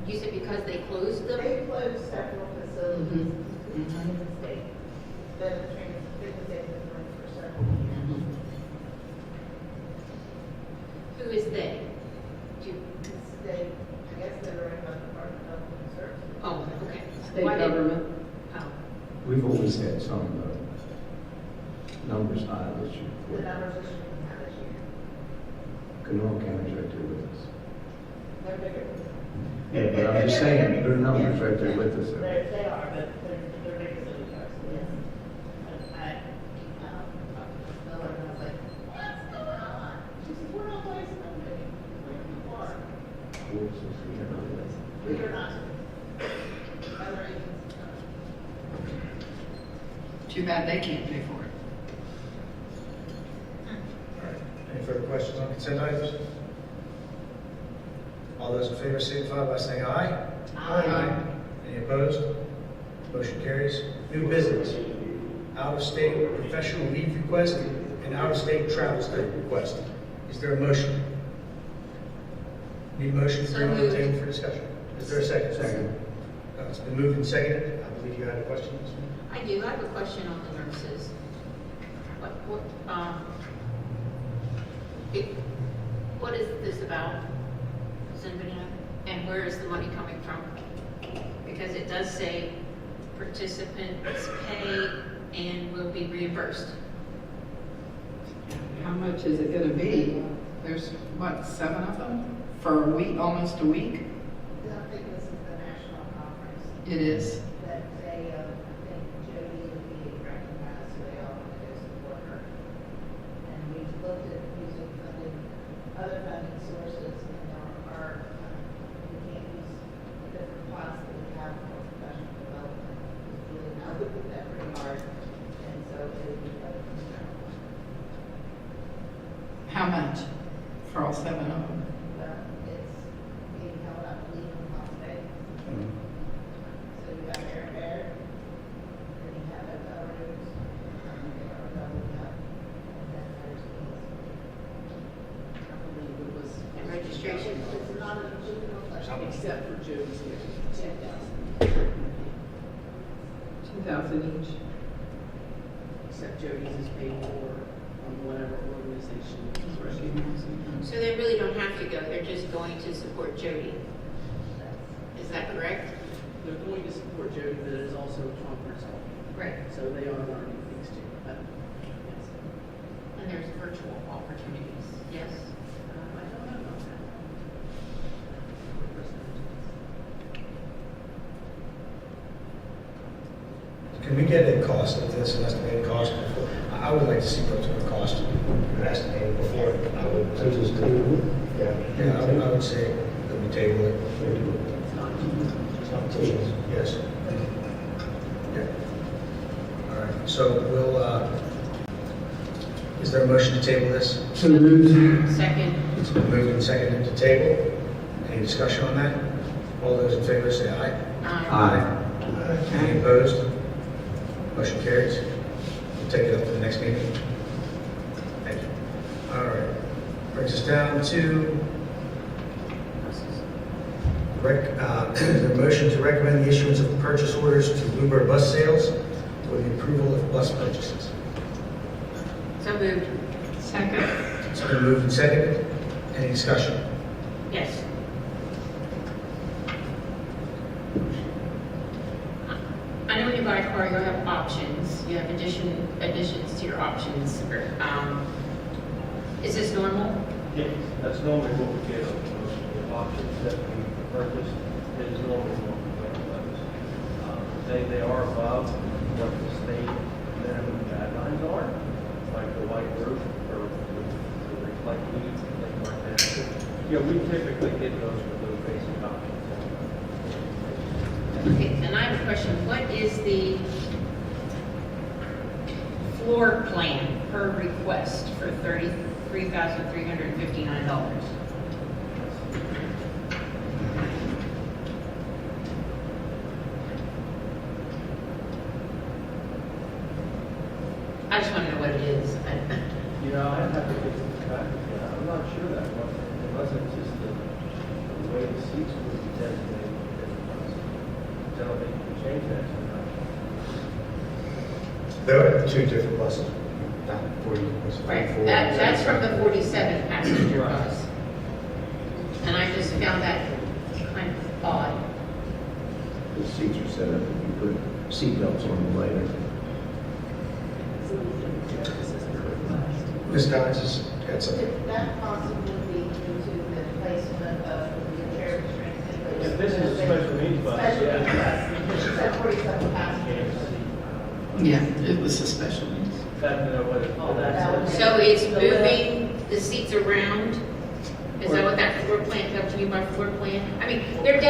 You said because they closed them? They closed several facilities in the state. That have been doing for several years. Who is they? They, I guess they're right about the Department of Human Services. Oh, okay. State Why did- government. Oh, We've always had some, numbers high this year. The numbers are showing how this year. Canal County's right there with us. They're bigger. Yeah, but I'm just saying, their numbers right there with us. They are, but they're bigger than we are, so yes. I was like, what's going on? She said, we're not placing them, we're too far. We are not. Other agencies are. Too bad they can't pay for it. All right. Any further questions on consent items? All those in favor signify by saying aye. Aye. Any opposed? Motion carries. New business. Out-of-state professional leave request and out-of-state travel study request. Is there a motion? Need a motion to bring on the table for discussion. Is there a second? Second. It's been moved and seconded. I believe you had a question. I do. I have a question on the nurses. What is this about? Does anybody know? And where is the money coming from? Because it does say participants pay and will be reimbursed. How much is it gonna be? There's, what, 7 of them? For a week, almost a week? I think this is the national conference It is. that they, I think Jody and we recognized, so they all want to go support her. And we looked at using other funding sources, and there are, we can't use the different plots that we have for professional development. We really now look at that pretty hard, and so it would be better from there. How much for all 7 of them? Well, it's being held up legal in Las Vegas. So you got Aaron Baird, then you have a Rose, they are doubling up, and then there's these. I believe it was. And registration. It's not a juvenile question. Except for Jody's here, 10,000. 2,000 each. Except Jody's is paid for on whatever organization is recognizing. So they really don't have to go. They're just going to support Jody. Is that correct? They're going to support Jody, but it is also a conference hall. Right. So they are learning things too. Yes. And there's virtual opportunities. Yes. I don't know about that. Can we get a cost of this, an estimated cost before? I would like to see what's going to cost, an estimated before. I would just yeah, I would say that we table it. Yes. Yeah. All right, so we'll, is there a motion to table this? So moved. Second. It's been moved and seconded to table. Any discussion on that? All those in favor say aye. Aye. Any opposed? Motion carries. We'll take it up to the next meeting. Thank you. All right. Brings us down to the motion to recommend the issuance of purchase orders to Bluebird Bus Sales for the approval of bus purchases. So moved. Second. It's been moved and seconded. Any discussion? Yes. I know when you buy a car, you have options. You have additions to your options. Is this normal? Yes, that's normally what we get on the options that we purchase, is normally what we get on those. They are above what the state minimum guidelines are, like the white roof or the reflective, things like that. So, yeah, we typically get those for those basic options. Okay, and I have a question. What is the floor plan per request for $33,359? I just want to know what it is. Yeah, I'd have to get back. I'm not sure that one, unless it's just the way the seats would be designated. I don't think you can change that sometimes. There are two different buses. Not 40. Right, that's from the 47 passenger bus. And I just found that kind of odd. The seats are set up and you put seat belts on them later. Ms. Collins has got something. If that possibly be into the placement of the chair restraints. If this is a special needs bus, Special yeah. needs bus, it's at 47 passengers. Yeah, it was a special needs. So it's moving the seats around? Is that what that floor plan, that to you by floor plan? I mean, they're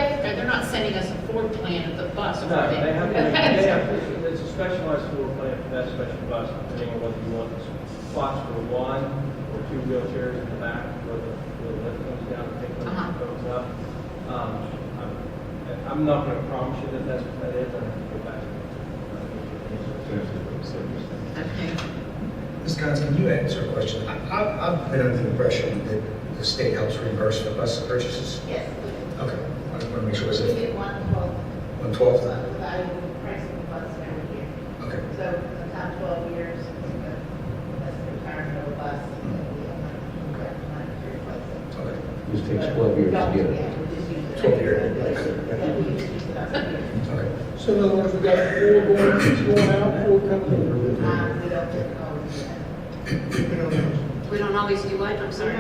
not sending us a floor plan of the bus, No, are they they? have, it's a specialized floor plan for that special bus, depending on whether you want spots for one or two wheelchairs in the back, where the lift comes down and takes those folks up. I'm not gonna promise you that that's what that is, I have to go back. Okay. Ms. Collins, can you answer a question? I've been under the impression that the state helps reimburse for bus purchases. Yes. Okay, I just want to make sure it's We get 1/12 1/12. of the value of the price of the bus every year. Okay. So sometime 12 years, that's the retirement of a bus. And then we have money to replace it. Okay. This takes 12 years to get it. 12 years. Okay. So in other words, we got 4 going out, 4 coming in. We don't get all of that. We don't always do what, I'm sorry?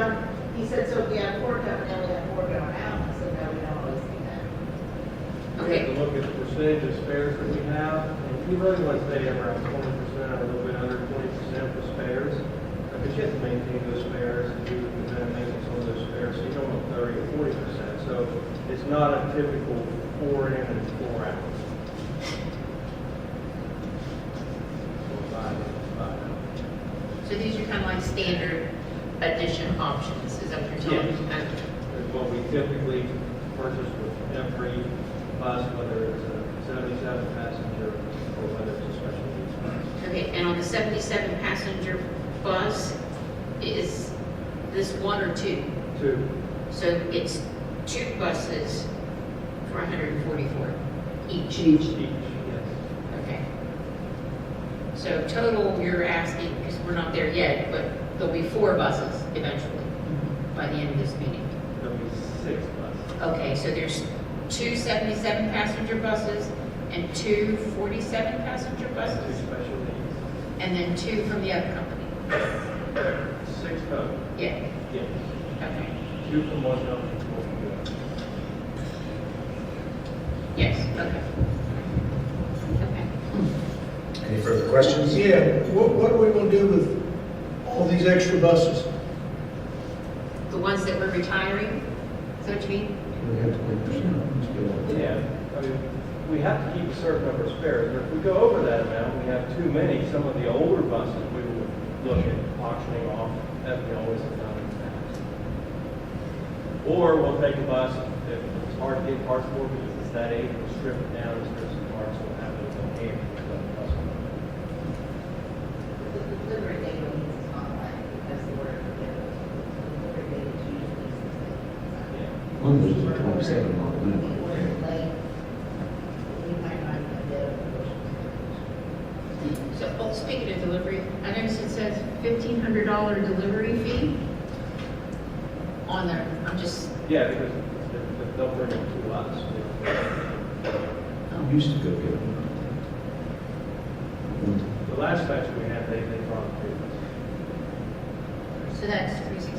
He said, so we have 4 coming in, we have 4 going out. I said, no, we don't always do that. We have to look at the percentage of spares that we have, and we really want to stay around 20% or a little bit under 20% for spares. Because you have to maintain those spares and do the maintenance on those spares, so you don't want 30 or 40%. So it's not a typical 4 in and 4 out. Or 5 in, 5 out. So these are kind of like standard addition options, is that what you're telling me? That's what we typically purchase with every bus, whether it's a 77 passenger or whether it's a special needs bus. Okay, and on the 77 passenger bus, is this 1 or 2? 2. So it's 2 buses for 144 each? Each, yes. Okay. So total, you're asking, because we're not there yet, but there'll be 4 buses eventually by the end of this meeting. There'll be 6 buses. Okay, so there's 2 77 passenger buses and 2 47 passenger Two buses, special needs. and then 2 from the other company? 6 total. Yeah, Yes. okay. 2 from one company, 4 from the other. Yes, okay. Okay. Any further questions? Yeah, what are we gonna do with all these extra buses? The ones that we're retiring, is that what you mean? We have 20%. Yeah, I mean, we have to keep a certain number of spares, but if we go over that amount, we have too many. Some of the older buses, we would look at auctioning off, as we always have done in the past. Or we'll take a bus, if it's hard to get parts for, because it's that age, we'll strip it down and strip some parts, we'll have it on hand. The delivery date on these is not like, because the word, the delivery date is usually 16. One was 27 on When it's late, we might not get it. So, speaking of delivery, I noticed it says $1,500 delivery fee on there. I'm just, Yeah, because they'll bring them to us. We used to go get them. The last batch we had, they brought it to us. so that's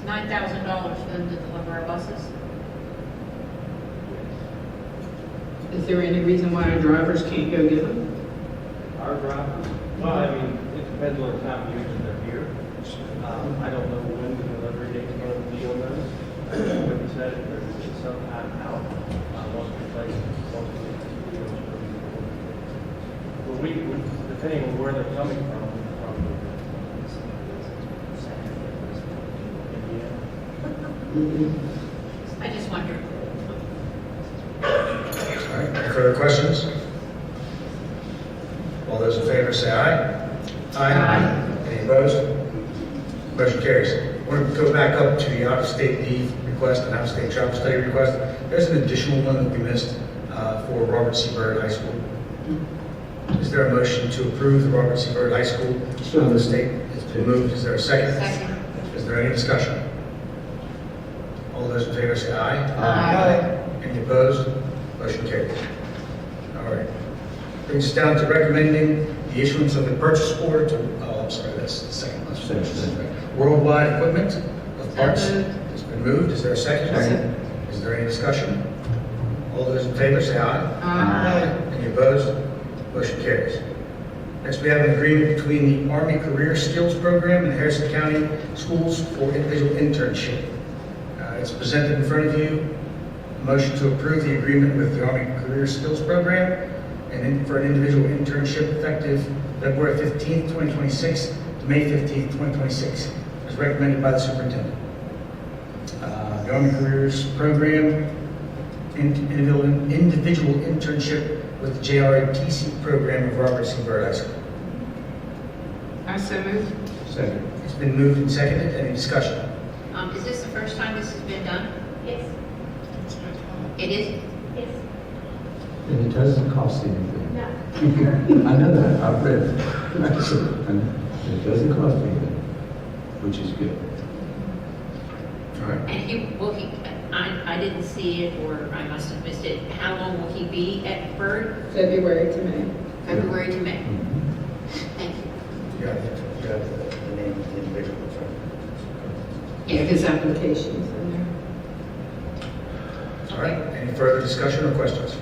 $9,000 for them to deliver our buses? Is there any reason why our drivers can't go get them? Our drivers, well, I mean, it depends on the time of year that they're here. I don't know when the delivery date's going to be on those. Like you said, if there's some time out, once we place, once we get this video. But we, depending on where they're coming from, probably. I just wondered. All right, any further questions? All those in favor say aye. Aye. Any opposed? Motion carries. We're going to go back up to the out-of-state leave request and out-of-state travel study request. There's an additional one that we missed for Robert C. Byrd High School. Is there a motion to approve the Robert C. Byrd High School out-of-state? It's been moved. Is there a second? Second. Is there any discussion? All those in favor say aye. Aye. Any opposed? Motion carries. All right. Brings us down to recommending the issuance of a purchase order to I'm sorry, that's the second one. Second. Worldwide equipment of parts. moved. It's been moved. Is there a second? Second. Is there any discussion? All those in favor say aye. Aye. Any opposed? Motion carries. Next, we have an agreement between the Army Career Skills Program and Harrison County Schools for individual internship. It's presented in front of you. A motion to approve the agreement with the Army Career Skills Program for an individual internship effective February 15th, 2026 to May 15th, 2026, as recommended by the superintendent. The Army Careers Program, individual internship with the JROTC program of Robert C. Byrd High School. I so move. Second. It's been moved and seconded. Any discussion? Is this the first time this has been done? Yes, It is? yes, And it doesn't cost anything. no. I know that, I've read it. And it doesn't cost anything, which is good. All right. And I didn't see it, or I must have missed it. How long will he be at Byrd? February to May. February to May. Thank you. You got the name of the individual. Yeah, his application's in there. All right. Any further discussion or questions?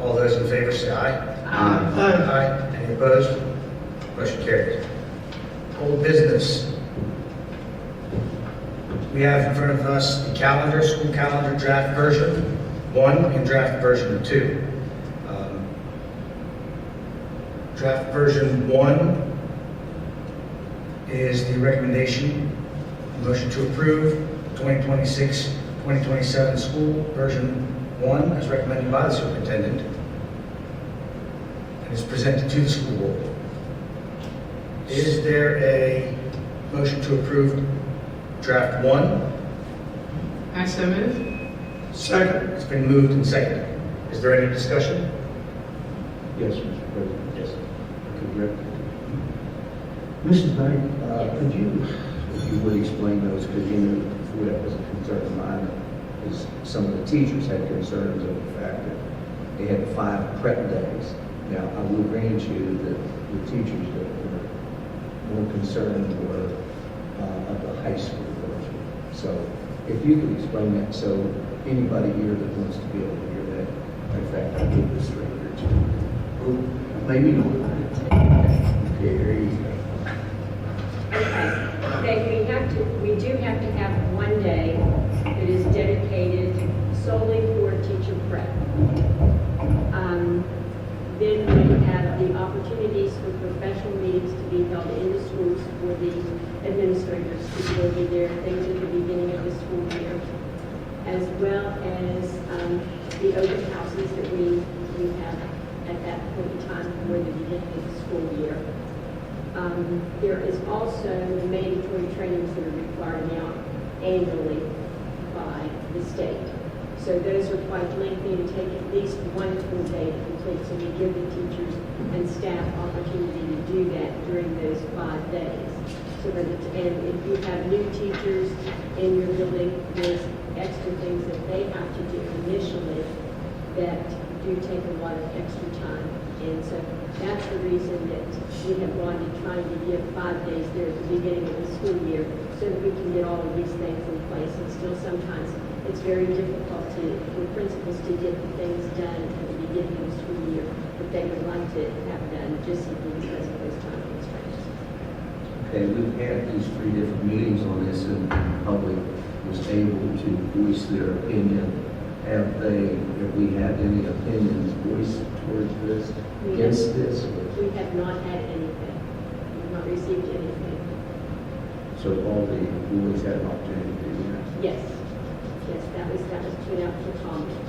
All those in favor say aye. Aye. Any opposed? Motion carries. Old business. We have in front of us the calendar, school calendar draft version 1 and draft version 2. Draft version 1 is the recommendation, motion to approve 2026-2027 school version 1 as recommended by the superintendent and is presented to the school board. Is there a motion to approve draft 1? I so move. Second. It's been moved and seconded. Is there any discussion? Yes, Mr. President. Yes. Correct. Mrs. Knight, could you, if you would explain those, because you know, before that was a concern of mine, is some of the teachers had concerns of the fact that they had 5 prep days. Now, I will grant you that the teachers that were more concerned were of the high school version. So, if you could explain that, so anybody here that wants to be able to hear that, in fact, I'll give this right here to you. Maybe not. Okay, there you go. Okay, we do have to have one day that is dedicated solely for teacher prep. Then we have the opportunities for professional meetings to be held in the schools for the administrators to go over their things at the beginning of the school year, as well as the open houses that we have at that point in time for the beginning of the school year. There is also the mandatory trainings that are required now annually by the state. So those are quite lengthy and take at least 1 full day to complete. So we give the teachers and staff opportunity to do that during those 5 days. So that and if you have new teachers in your building, there's extra things that they have to do initially that do take a lot of extra time. And so that's the reason that we have wanted trying to give 5 days there at the beginning of the school year so that we can get all of these things in place. And still sometimes it's very difficult for principals to get the things done at the beginning of the school year that they would like to have done just simply because of those time constraints. Okay, we've had these 3 different meetings on this, and the public was able to voice their opinion. Have we had any opinions voiced towards this, against this? We have not had anything. We have not received anything. So all the boys had an opportunity to do that? Yes. Yes, that was put out for comment,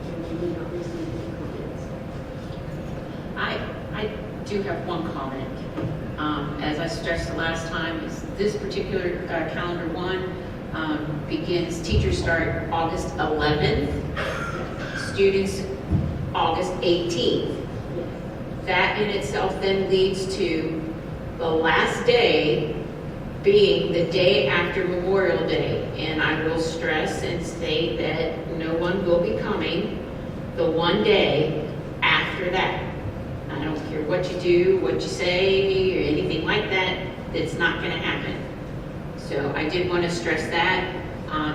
and we did not receive any comments. I do have one comment. As I stressed the last time, is this particular calendar 1 begins, teachers start August 11th, students August 18th. That in itself then leads to the last day being the day after Memorial Day. And I will stress and state that no one will be coming the one day after that. I don't care what you do, what you say, or anything like that. That's not going to happen. So I did want to stress that.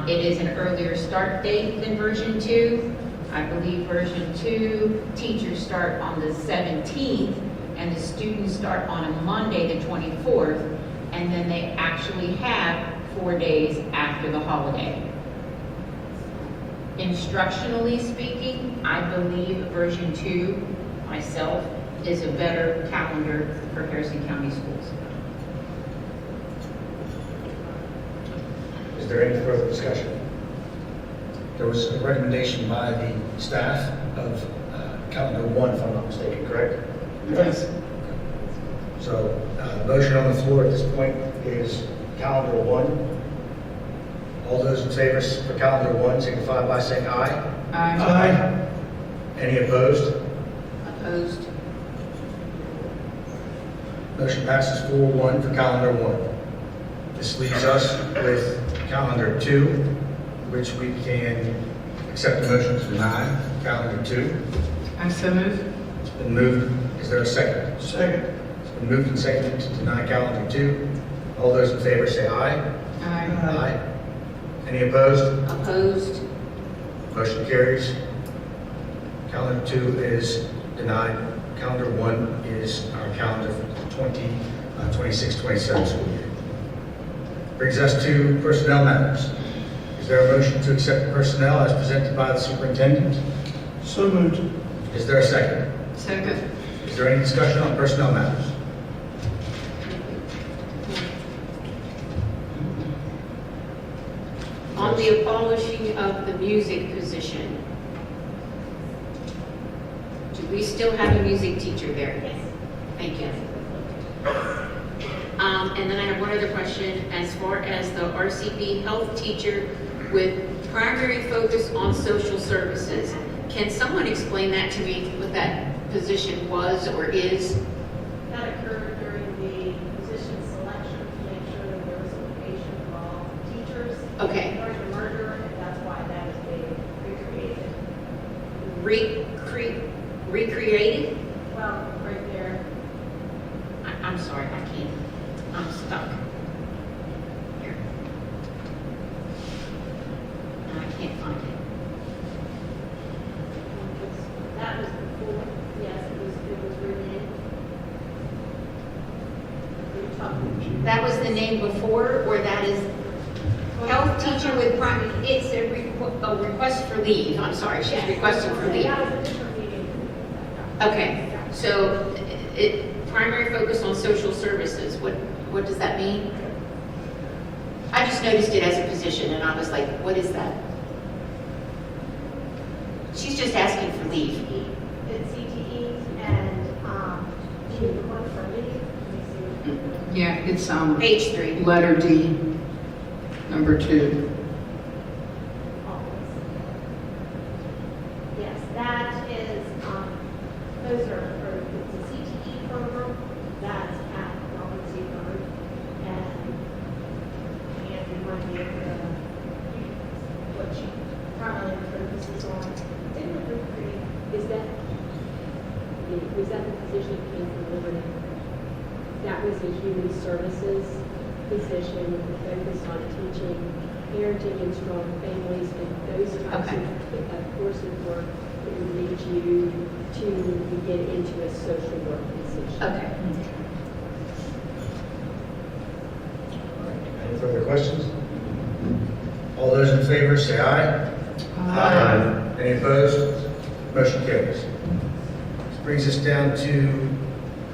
It is an earlier start date than version 2. I believe version 2, teachers start on the 17th, and the students start on a Monday, the 24th, and then they actually have 4 days after the holiday. Instructionally speaking, I believe version 2, myself, is a better calendar for Harrison County schools. Is there any further discussion? There was a recommendation by the staff of calendar 1, if I'm not mistaken, correct? Yes. So, motion on the floor at this point is calendar 1. All those in favor for calendar 1 signify by saying aye. Aye. Any opposed? Opposed? Motion passes 4-1 for calendar 1. This leaves us with calendar 2, which we can accept the motion to deny calendar 2. I so move. It's been moved. Is there a second? Second. It's been moved and seconded to deny calendar 2. All those in favor say aye. Aye. Aye. Any opposed? Opposed? Motion carries. Calendar 2 is denied. Calendar 1 is our calendar for the 26-27 school year. Brings us to personnel matters. Is there a motion to accept the personnel as presented by the superintendent? So moved. Is there a second? Second. Is there any discussion on personnel matters? On the abolishing of the music position, do we still have a music teacher there? Yes. Thank you. And then I have one other question. As far as the RCP health teacher with primary focus on social services, can someone explain that to me, what that position was or is? That occurred during the position selection to make sure that there was a location for all teachers. Okay. There was a merger, and that's why that is being recreated. Recreated? Well, right there. I'm sorry, I can't. I'm stuck. Here. I can't find it. That was before, yes, it was renamed. You're talking- That was the name before, or that is health teacher with primary, it's a request for leave. I'm sorry, she's requesting for leave. That was a different meeting. Okay, so primary focus on social services, what does that mean? I just noticed it as a position and I was like, what is that? She's just asking for leave. It's CTE and, you want for leave? Let me see. Yeah, it's Page 3. letter D, number 2. Yes, that is, those are, it's a CTE program that's at Melbourne Seaford. And remind me of what she primarily focuses on. Didn't we create, was that the position that came from Liberty? That was a human services position with a focus on teaching parenting and strong families and those types of courses work that would lead you to get into a social work position. Okay. Any further questions? All those in favor say aye. Aye. Any opposed? Motion carries. This brings us down to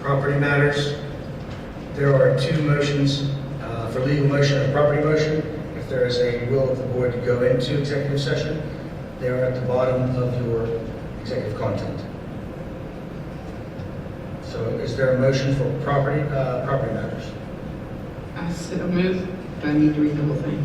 property matters. There are 2 motions for legal motion and property motion. If there is a will of the board to go into executive session, they are at the bottom of your executive content. So is there a motion for property matters? I so move. Do I need to read the whole thing?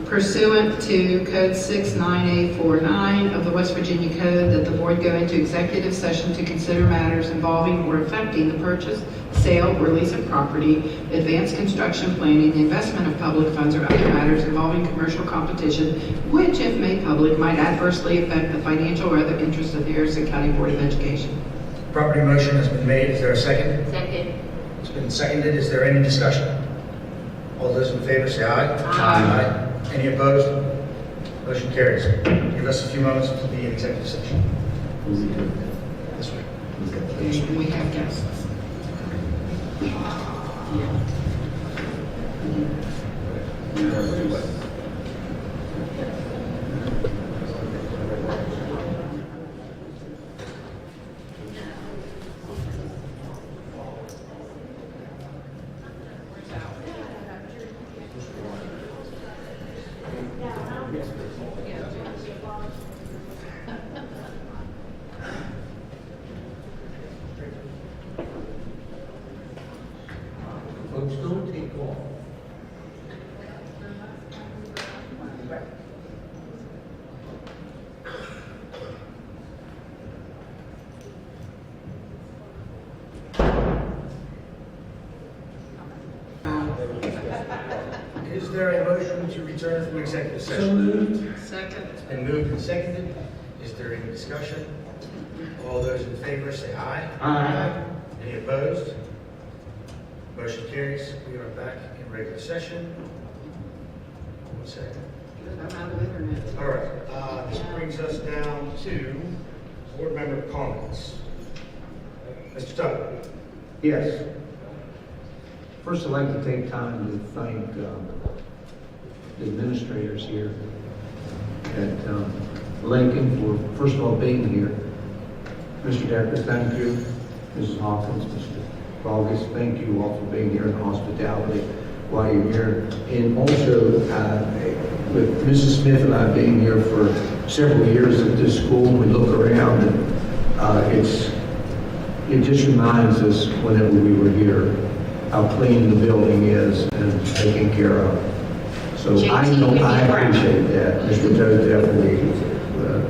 Pursuant to Code 69849 of the West Virginia Code, that the board go into executive session to consider matters involving or affecting the purchase, sale, or lease of property, advanced construction planning, the investment of public funds, or other matters involving commercial competition, which, if made public, might adversely affect the financial or other interests of the Harrison County Board of Education. Property motion has been made. Is there a second? Second. It's been seconded. Is there any discussion? All those in favor say aye. Aye. Any opposed? Motion carries. Give us a few moments to be in executive session. This way. We have guests. Folks, don't take off. Is there a motion to return from executive session? So moved. Second. It's been moved and seconded. Is there any discussion? All those in favor say aye. Aye. Any opposed? Motion carries. We are back in regular session. 1 second. I'm out of internet. All right, this brings us down to board member comments. Mr. Tucker. Yes. First, I'd like to take time to thank the administrators here at Lincoln for, first of all, being here. Mr. Decker, thank you. Mrs. Hawkins, Mr. August, thank you all for being here in hospitality while you're here. And also, with Mrs. Smith and I being here for several years at this school, we look around and it just reminds us whenever we were here how clean the building is and taken care of. So I appreciate that. Mr. Toad definitely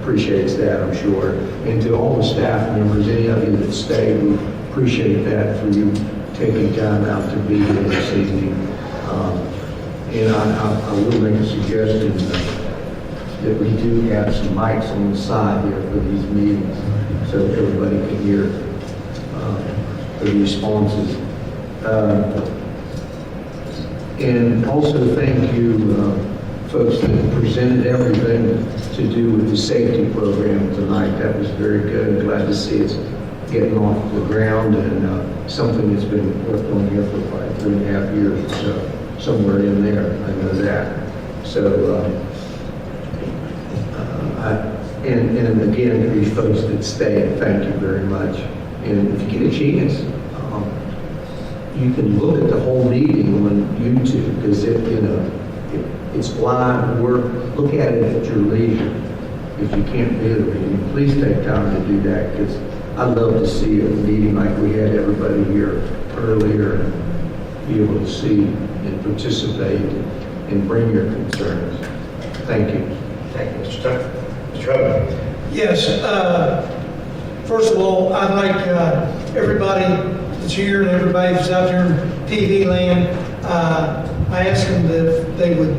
appreciates that, I'm sure. And to all the staff members, any of you that stayed, we appreciate that for you taking time out to be here this evening. And I will make a suggestion that we do have some mics on the side here for these meetings so everybody can hear the responses. And also thank you, folks that presented everything to do with the safety program tonight. That was very good. Glad to see it's getting off the ground and something that's been worked on here for probably 3.5 years or so, somewhere in there. I know that. So, and again, to these folks that stayed, thank you very much. And if you get a chance, you can look at the whole meeting on YouTube because it's live work. Look at it at your leisure. If you can't be at the meeting, please take time to do that because I'd love to see a meeting like we had everybody here earlier and be able to see and participate and bring your concerns. Thank you. Thank you, Mr. Tucker. Mr. Hogan. Yes, first of all, I'd like everybody that's here and everybody that's out there in TV land, I asked them that they would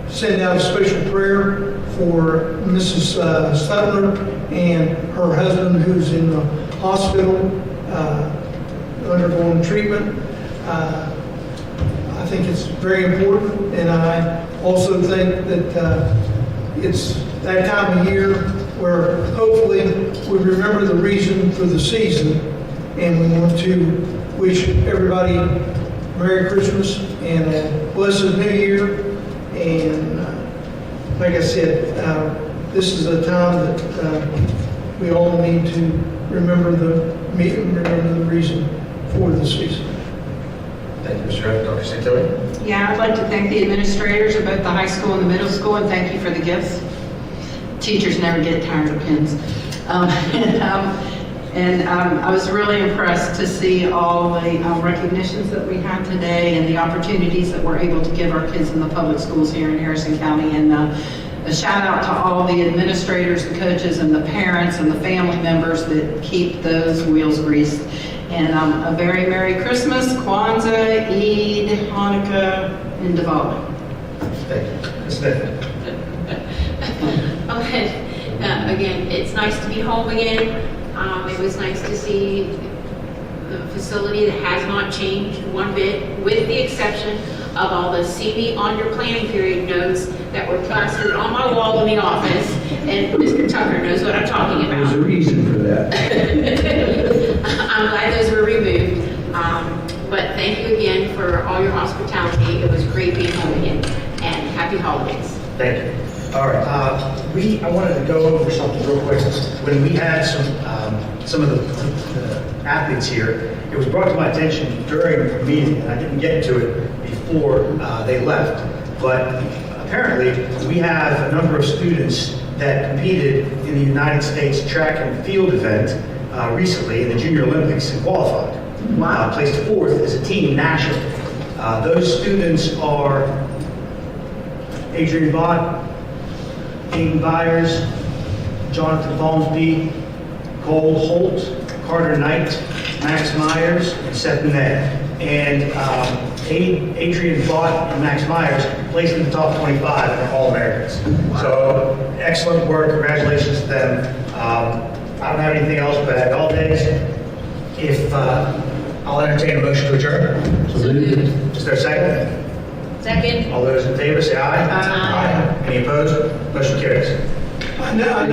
send out a special prayer for Mrs. Sutler and her husband who's in the hospital undergoing treatment. I think it's very important, and I also think that it's that time of year where hopefully we remember the reason for the season, and we want to wish everybody Merry Christmas and a blessed New Year. And like I said, this is a time that we all need to remember the reason for the season. Thank you, Mr. Hogan. Dr. Santilli. Yeah, I'd like to thank the administrators of both the high school and the middle school, and thank you for the gifts. Teachers never get tired of pins. I was really impressed to see all the recognitions that we had today and the opportunities that we're able to give our kids in the public schools here in Harrison County. And a shout out to all the administrators, the coaches, and the parents and the family members that keep those wheels greased. And a very Merry Christmas, Kwanzaa, Eid, Hanukkah, and Diwali. Thank you. Ms. Smith. Again, it's nice to be home again. It was nice to see the facility that has not changed one bit, with the exception of all the see me on your planning period notes that were plastered on my wall in the office, and Mr. Tucker knows what I'm talking about. There's a reason for that. I'm glad those were removed. But thank you again for all your hospitality. It was great being home again, and happy holidays. Thank you. All right, I wanted to go over something real quick. When we had some of the athletes here, it was brought to my attention during the meeting, and I didn't get to it before they left, but apparently we have a number of students that competed in the United States track and field event recently in the Junior Olympics and qualified. Wow. Placed fourth as a team nationally. Those students are Adrian Bart, Aiden Byers, Jonathan Fallsby, Cole Holt, Carter Knight, Max Myers, and Seth Bonet. And Adrian Bart and Max Myers placed in the top 25 and are All-Americans. So excellent work, congratulations to them. I don't have anything else, but happy holidays. If I'll entertain a motion to adjourn. Is there a second? Second. All those in favor say aye. Aye. Any opposed? Motion carries.